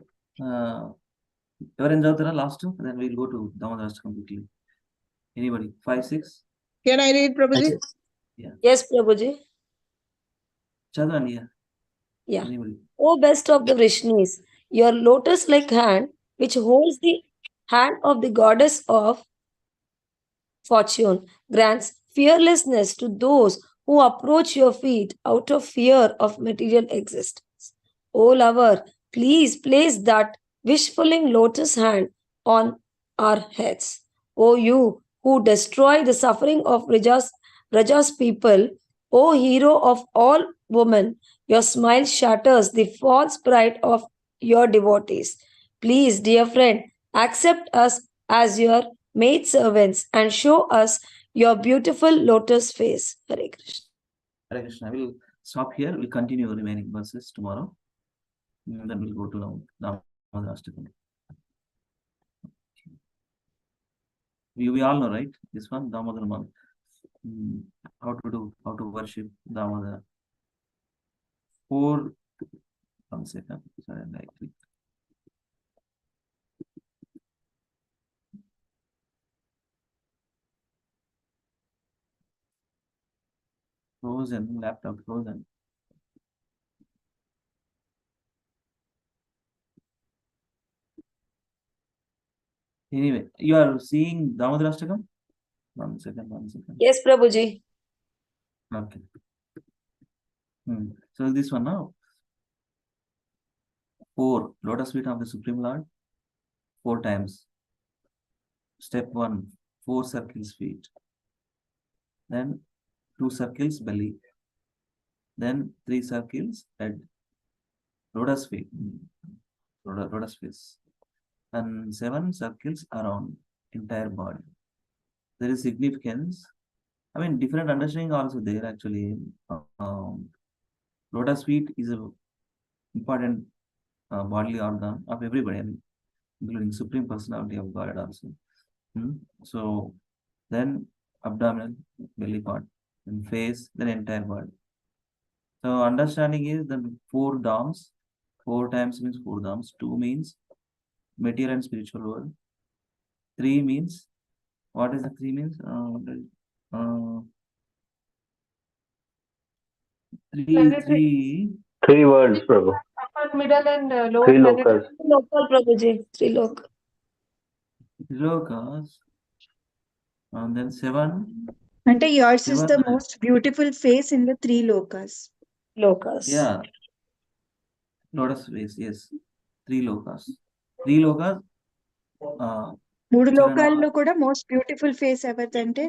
Everyone chadutara last two, then we'll go to Damodar completely. Anybody? 5, 6? Can I read, Prabhuji? Yeah. Yes, Prabhuji. Chadvan, yeah. Yeah. Anybody? O best of the Vrishnis, your lotus-like hand, which holds the hand of the goddess of fortune, grants fearlessness to those who approach your feet out of fear of material existence. O lover, please place that wish-fulfilling lotus hand on our heads. O you who destroy the suffering of Raja's people, O hero of all women, your smile shatters the false pride of your devotees. Please, dear friend, accept us as your maidservants and show us your beautiful lotus face. Hare Krishna. Hare Krishna. We'll stop here. We'll continue the remaining verses tomorrow. And then we'll go to Damodar Ashtakam. We all know, right? This one, Damodar month. How to worship Damodar. 4, 1 second. Sorry, I clicked. Frozen, laptop frozen. Anyway, you are seeing Damodar Ashtakam? 1 second. Yes, Prabhuji. Okay. So this one now. 4, lotus feet of the Supreme Lord. 4 times. Step 1, 4 circles feet. Then 2 circles belly. Then 3 circles head. Lotus feet. lotus face, and 7 circles around entire body. There is significance. I mean, different understanding also there actually. Lotus feet is a important bodily organ of everybody, I mean, including Supreme Personality of God also. So then abdominal, belly part, then face, then entire body. So understanding is the 4 dams. 4 times means 4 dams. 2 means material and spiritual world. 3 means, what is the 3 means? 3. Three words, Prabhu. Upper, middle, and lower Three planetary. lokas. Local Prabhuji, Trilok. Lokas. And then 7. Ante yours is the 7. most beautiful face in the 3 lokas. Lokas. Yeah. Lotus face, yes. 3 lokas. 3 lokas. 3 Charan- లోకాల్లో కూడా most beautiful face ఎవరిదంటే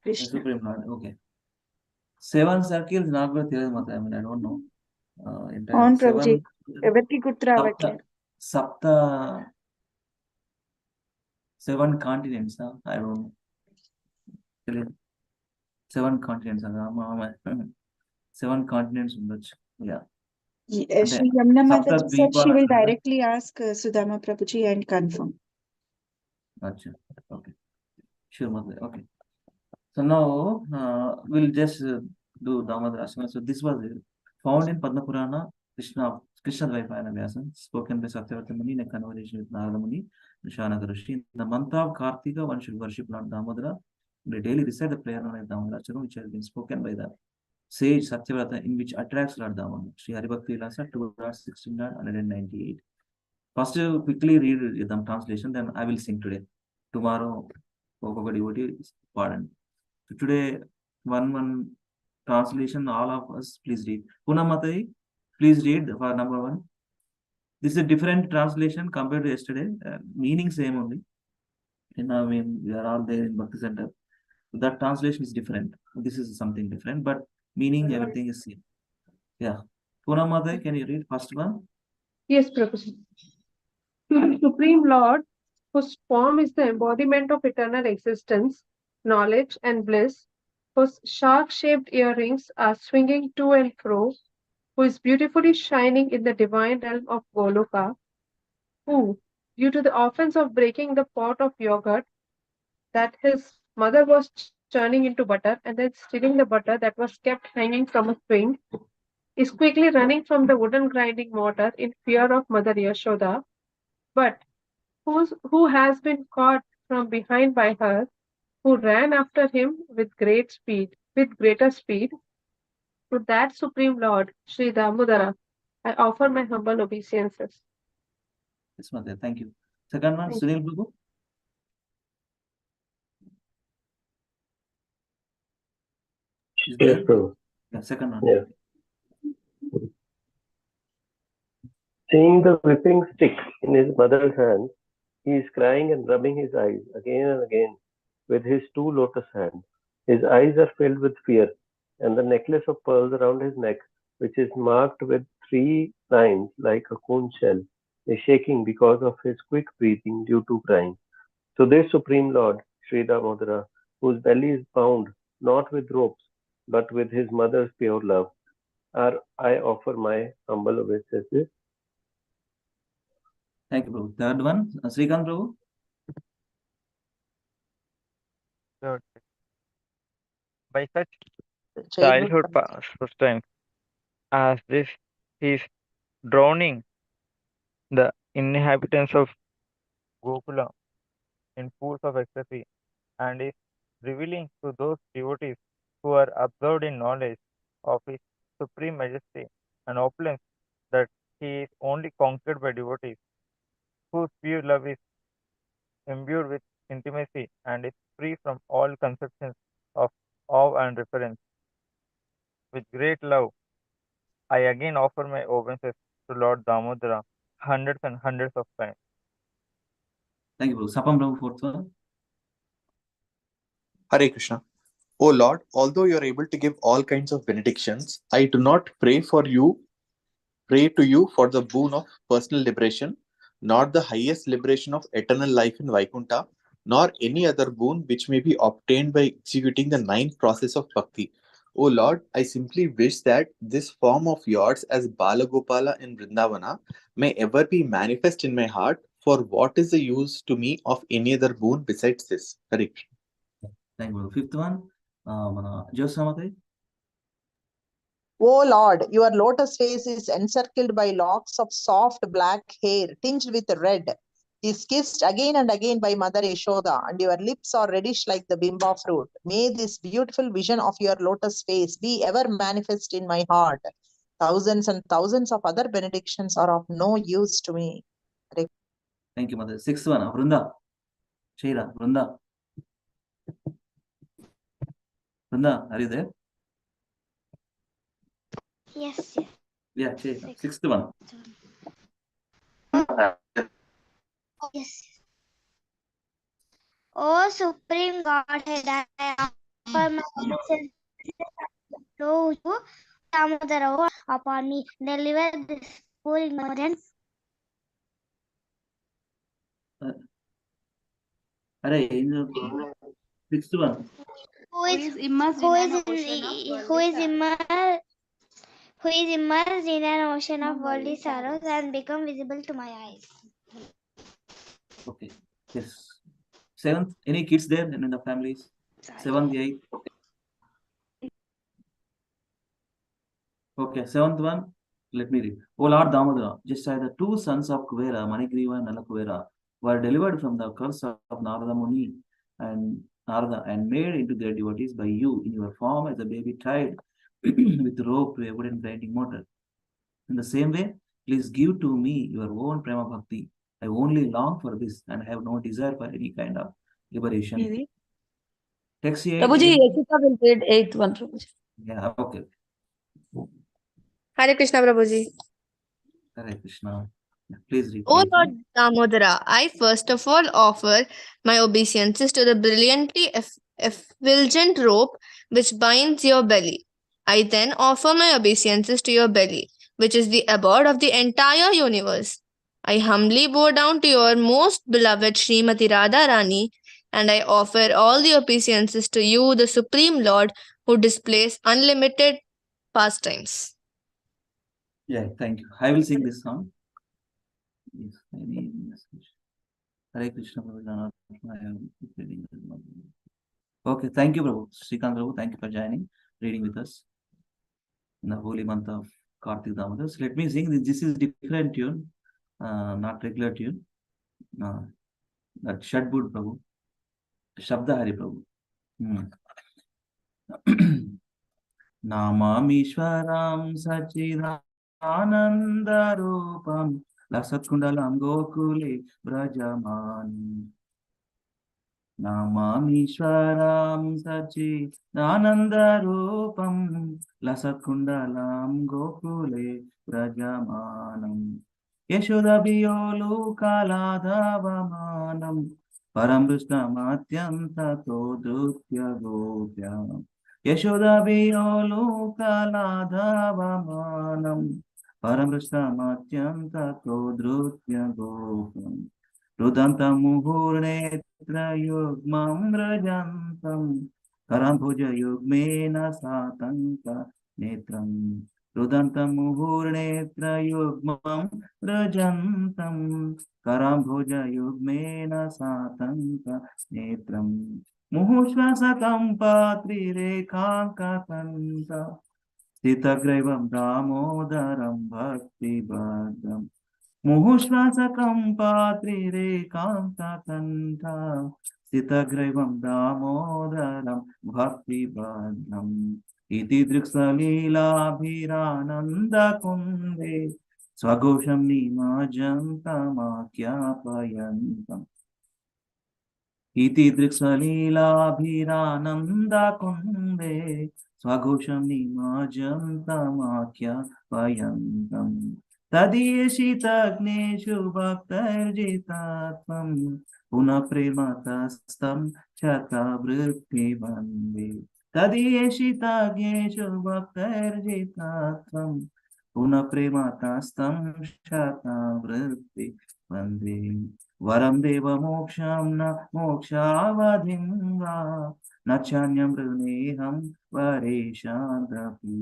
Krishna. Supreme Lord. Okay. 7 circles నాకు కూడా తెలియదు మాత్రం. I mean, I don't know. అవును ప్రభుజీ, 7 ఎవరికి గుర్తు రావట్లేదు. సప్త 7 continents. I don't know. తెలియదు. 7 continents. 7 continents ఉండొచ్చు. Yeah. Shri Yamuna Sapta Mataji said she will Dvipas, directly ask Sudama Prabhuji and confirm. Gotcha. Okay. Sure, Mother. Okay. So now we'll just do Damodar Asana. So this was found in Padma Purana, Krishna Dvaipayana Vyasa, spoken by Satyavati Muni in a conversation with Narada Muni, Nishana Rishi. In the month of Kartika, one should worship Lord Damodara. They daily recite the prayer on Damodar Charan, which has been spoken by the sage Satyavata, in which attracts Lord Damodar. Sri Haribhakti Vilasa 2.16.198. First, quickly read the translation, then I will sing today. Tomorrow, Kokoka devotee is pardoned. So today, one translation, all of us, please read. Punamatai, please read for number 1. This is a different translation compared to yesterday. Meaning same only. And I mean, we are all there in Bhakti Center. That translation is different. This is something different, but meaning everything is same. Yeah. Punamatai, can you read first one? Yes, Prabhuji. To the Supreme Lord, whose form is the embodiment of eternal existence, knowledge, and bliss, whose shark-shaped earrings are swinging to and fro, who is beautifully shining in the divine realm of Goloka, who, due to the offense of breaking the pot of yogurt that his mother was churning into butter and then stealing the butter that was kept hanging from a swing, is quickly running from the wooden grinding mortar in fear of Mother Yashoda, but who has been caught from behind by her, who ran after him with greater speed, to that Supreme Lord, Sri Damodara, I offer my humble obeisances. Yes, Mother. Thank you. Second one, Thank Sunil Prabhu. Is Yes, there? Prabhu. Yeah, second one. Yes. Seeing the whipping stick in his mother's hand, he is crying and rubbing his eyes again and again with his 2 lotus hands. His eyes are filled with fear, and the necklace of pearls around his neck, which is marked with 3 lines like a conch shell, is shaking because of his quick breathing due to crying. So this Supreme Lord, Sri Damodara, whose belly is bound not with ropes, but with his mother's pure love, I offer my humble obeisances. Thank you, Prabhu. Third one, Srikant Prabhu. Lord, by such Childhood childhood sustenance as this, he is drowning the inhabitants of Gokula in pools of ecstasy and is revealing to those devotees who are absorbed in knowledge of his supreme majesty and opulence that he is only conquered by devotees whose pure love is imbued with intimacy and is free from all conceptions of awe and reverence. With great love, I again offer my obeisances to Lord Damodara hundreds and hundreds of times. Thank you, Prabhu. Sapam Prabhu, fourth one. Hare Krishna. O Lord, although you are able to give all kinds of benedictions, I do not pray for you pray to you for the boon of personal liberation, not the highest liberation of eternal life in Vaikuntha, nor any other boon which may be obtained by executing the ninth process of bhakti. O Lord, I simply wish that this form of yours as Balagopala in Vrindavana may ever be manifest in my heart, for what is the use to me of any other boon besides this? Hare Krishna. Thank you. Fifth one, Jyosamate. O Lord, your lotus face is encircled by locks of soft black hair tinged with red. Is kissed again and again by Mother Yashoda, and your lips are reddish like the bimba fruit. May this beautiful vision of your lotus face be ever manifest in my heart. Thousands and thousands of other benedictions are of no use to me. Thank you, Mother. Sixth one, Vrunda. Shaila, Vrunda. Vrunda, are you there? Yes. Yeah, Shaila. Sixth one. Yes. O Supreme Godhead, I offer my obeisance to you, Damodar, upon me. Deliver this poor ignorance. Sixth one. Who is immersed in an ocean of worldly sorrows and become visible to my eyes. Okay. Yes. Seventh. Any kids there in the families? Seventh, eighth. Okay. Seventh one. Let me read. O Lord Damodara, just as the two sons of Kuvera, Manigriva and Nalakuvera, were delivered from the curse of Narada Muni and Narada and made into their devotees by you in your form as a baby tied with rope to a wooden grinding mortar. In the same way, please give to me your own Prema Bhakti. I only long for this and have no desire for any kind of liberation. Text 8. Prabhuji, Yashika will read 8th one, Prabhuji. Yeah, okay. Hare Krishna, Prabhuji. Hare Krishna. Yeah, please read. O Lord Damodara, I first of all offer my obeisances to the brilliantly effulgent rope which binds your belly. I then offer my obeisances to your belly, which is the abode of the entire universe. I humbly bow down to your most beloved Srimati Radha Rani, and I offer all the obeisances to you, the Supreme Lord, who displays unlimited pastimes. Yeah, thank you. I will sing this song. Yes, any message. Hare Krishna, Prabhu. Okay, thank you, Prabhu. Srikant Prabhu, thank you for joining, reading with us in the holy month of Kartik Damodar. So let me sing this. This is different tune, not regular tune. That Shadbud Prabhu, Shabda Hari Prabhu. Namamishwaram Sachidanandarupam Lasatkundalam Gokule Brajamani. Namamishwaram Sachidanandarupam Lasatkundalam Gokule Brajamanam. Yashodabiyolu Kaladhavamanam Parambrishtamathyanta Todrutya Gopyam. Yashodabiyolu Kaladhavamanam Parambrishtamathyanta Todrutya Gopyam. Rudantam muhurnetra yugmam rajantam Karambhuja yugmena satanka netram. Rudantam muhurnetra yugmam rajantam Karambhuja yugmena satanka netram. Muhushvasakam patrirekhankatanta Sitagraivam damodaram bhakti bhadram. Muhushvasakam patrirekhankatanta Sitagraivam damodaram bhakti bhadram. Iti driksalilabhirananda kunde Swagosham nimajantamakhyapayantam. Iti driksalilabhirananda kunde Swagosham nimajantamakhyapayantam. Tadiyeshitagneshu bhaktarjitatvam Puna prematastam chakavritti vande. Tadiyeshitagneshu bhaktarjitatvam पुनः प्रेमतस्तं शतावृत्ति वन्दे वरं देवमोक्षं न मोक्षावधिं वा न चान्यं हृनेहं वरेशादपि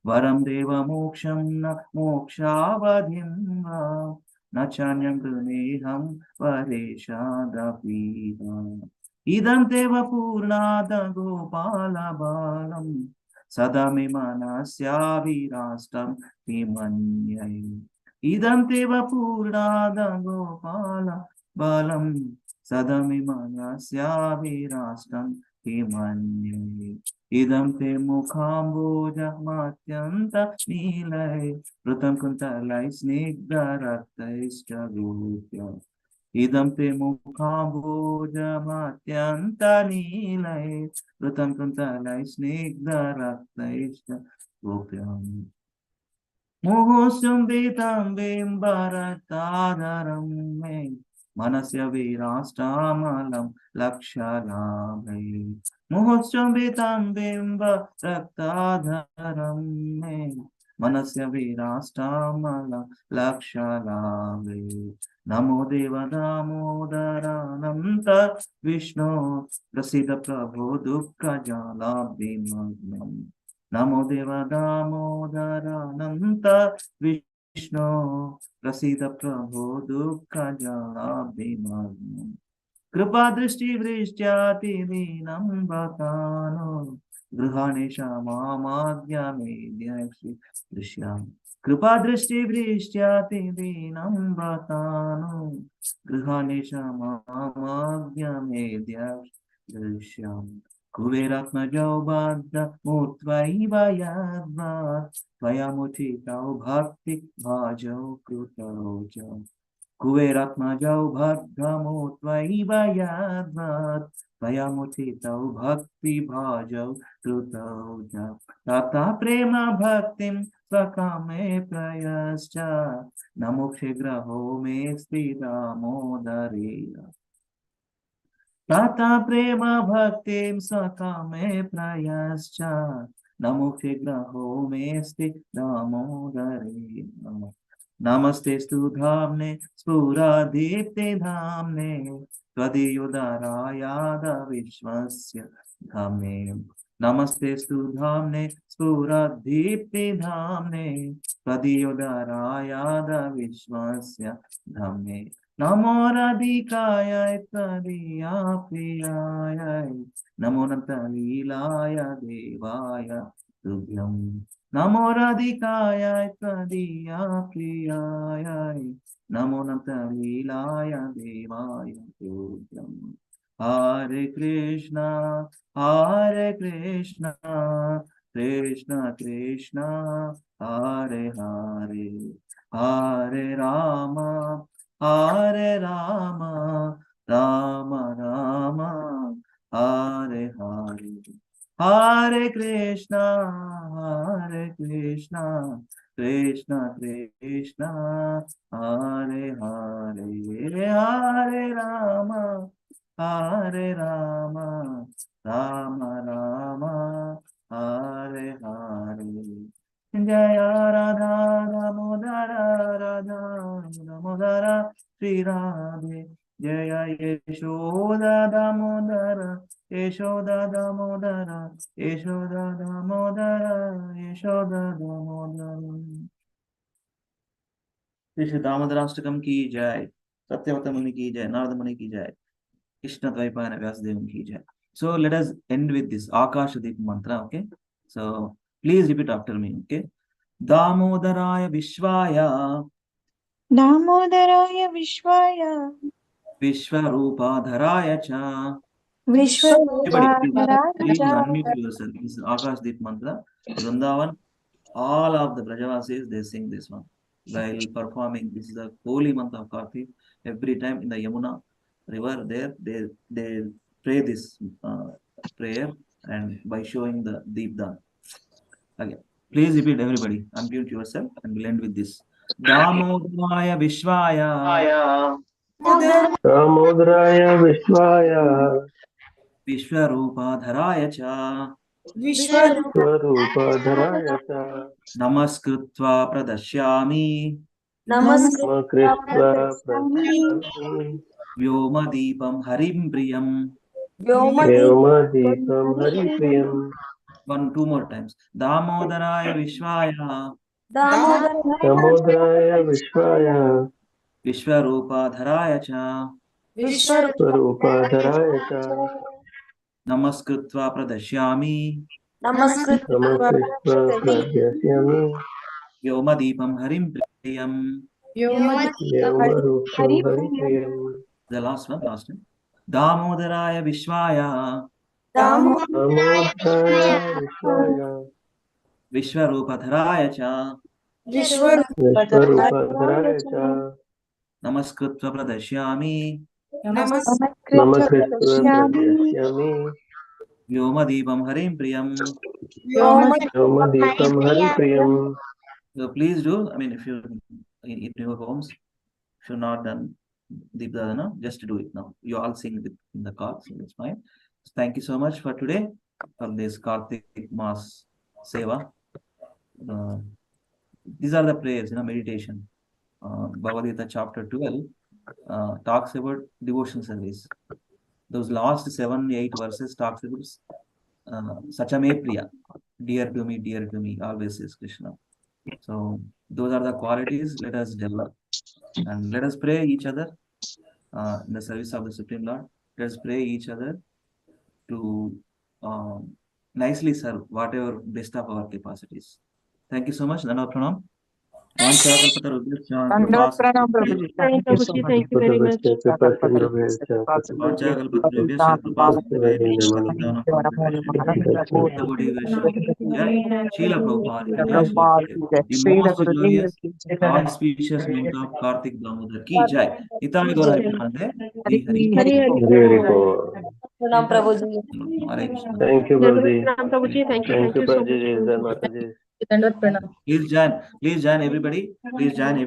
वरं देवमोक्षं न मोक्षावधिं वा न चान्यं हृनेहं वरेशादपि इदं देव पूर्णाद गोपालबालम् सदा मे मनस्याभिराष्टं किमन्ये इदं देव पूर्णाद गोपाल बालं सदा मे मनस्याभिराष्टं किमन्ये इदं ते मुखाम्बोजमत्यन्त नीलय वृतं कुन्तलै स्निग्धरक्तैश्च गोप्य इदं ते मुखाम्बोजमत्यन्तनीलय वृतं कुन्तलै स्निग्धरक्तैश्च गोप्यम् मुहुसुम्बितं बिम्बरतादरं मे मनस्य विराष्टामलं लक्षलाभै मुहुसुम्बितं बिम्बरक्ताधरं मे मनस्य विराष्टामलं लक्षलाभै नमो देव दामोदरानन्त विष्णु प्रसीद प्रभो दुःखजालाब्धिमग्नम् नमो देव दामोदरानन्त विष्णु प्रसीद प्रभो दुःखजालाब्धिमग्नम् कृपा दृष्टिवृष्ट्यातिदीनं भक्तानो गृहाणि क्षमामाज्ञामेद्यक्षि दृश्यामि कृपा दृष्टिवृष्ट्यातिदीनं भक्तानो गृहाणि क्षमामाज्ञामेद्यक्षि दृश्यामि कुबेरात्मजौ बद्धमूर्त्वैव यद्वा त्वयामुचितौ भक्ति भाजौ कृतौ च कुबेरात्मजौ बद्धमो त्वयैव यद्वत् त्वयामुचितौ भक्तिभाजौ कृतौ च तथा प्रेम भक्तिं स्वकामे प्रयश्च न मोक्षग्रहो मे स्थिदामोदरेय तथा प्रेम भक्तिं स्वकामे प्रयश्च न मोक्षग्रहो मे स्थिदामोदरेय नमस्तेस्तु धाम्ने स्फुरदीप्ते धाम्ने त्वदीयोदारायाद विश्वस्य धाम्ने नमस्तेस्तु धाम्ने स्फुरदीप्ते धाम्ने त्वदीयोदारायाद विश्वस्य धाम्ने नमो राधिकाय त्वदीया प्रियाय नमो नन्तलीलाय देवाय तुभ्यं नमो राधिकाय त्वदीया प्रियाय नमो नन्तलीलाय देवाय तुभ्यं हरे कृष्णा कृष्ण कृष्ण हरे हरे हरे राम राम राम हरे हरे हरे कृष्णा कृष्ण कृष्ण हरे हरे हरे राम राम राम हरे हरे जय राधा दामोदर राधा दामोदर श्री राधे जय यशोदा दामोदर यशोदा दामोदर यशोदा दामोदर यशोदा दामोदर श्री दामोदराष्टकम की जय सत्यवत मुनि की जय नारद मुनि की जय कृष्ण द्वैपायन व्यासदेव की जय so let us end with this akashadip mantra okay so please repeat after me okay दामोदराय विश्वाय दामोदराय विश्वाय विश्वरूपाधराय च everybody विश्वरूपाधराय please च unmute yourself this is akashadip mantra Vrindavan all of the Brajavasis they sing this one while performing this is a holy month of Kartik every time in the Yamuna river there they pray this prayer and by showing the Deepdan again please repeat everybody unmute yourself and we'll end with this Damodaraya Vishwaya दामोदराय विश्वाय Vishwarupadharaya cha स्वरूपधराय च नमस्कृत्वा प्रदश्यामि कृत्वा प्रदर्शयामि व्योमदीपं हरिं प्रियम् व्योमदीपं हरिप्रियम् Two more times. Damodaraय विश्वाय दामोदराय विश्वाय विश्वरूपाधराय च स्वरूपधराय च नमस्कृत्वा प्रदश्यामि नमस्कृत्वा प्रदर्शयामि व्योमदीपं हरिं प्रियम् व्योमरूपं हरिप्रियम् The last one. Damodaraय विश्वाय दामोदराय विश्वाय विश्वरूपधराय च विश्वरूपधराय च नमस्कृत्वा प्रदश्यामि नमस्कृत्वा प्रदर्शयामि व्योमदीपं हरिं प्रियम् व्योमदीपं हरिप्रियम् So please do, I mean, if you in your homes, if you're not done Deepdadana, just do it now. You all sing it in the car, so that's fine. So thank you so much for today, for this Kartik Maas Seva. These are the prayers, meditation. Bhagavad Gita chapter 12 talks about devotion service. Those last 7-8 verses talks about Sachame Priya, dear to me, always is Krishna. So those are the qualities let us develop, and let us pray each other in the service of the Supreme Lord. Let us pray each other to nicely serve whatever best of our capacities. Thank you so much. Dana Pranam. Dandavat pranam, Prabhuji. Thank you so much. Thank you very much. Sheila Prabhupada ki jai, the most glorious auspicious month of Kartik Damodar ki jai. Itami Gora Pranande, Hari Very cool. Pranam Prabhuji. Hare Krishna. Thank you, Prabhuji. Prabhuji. Thank you. Thank you, So much. Prabhuji and Mataji. Dandavat pranam. Please join everybody. Please join everybody.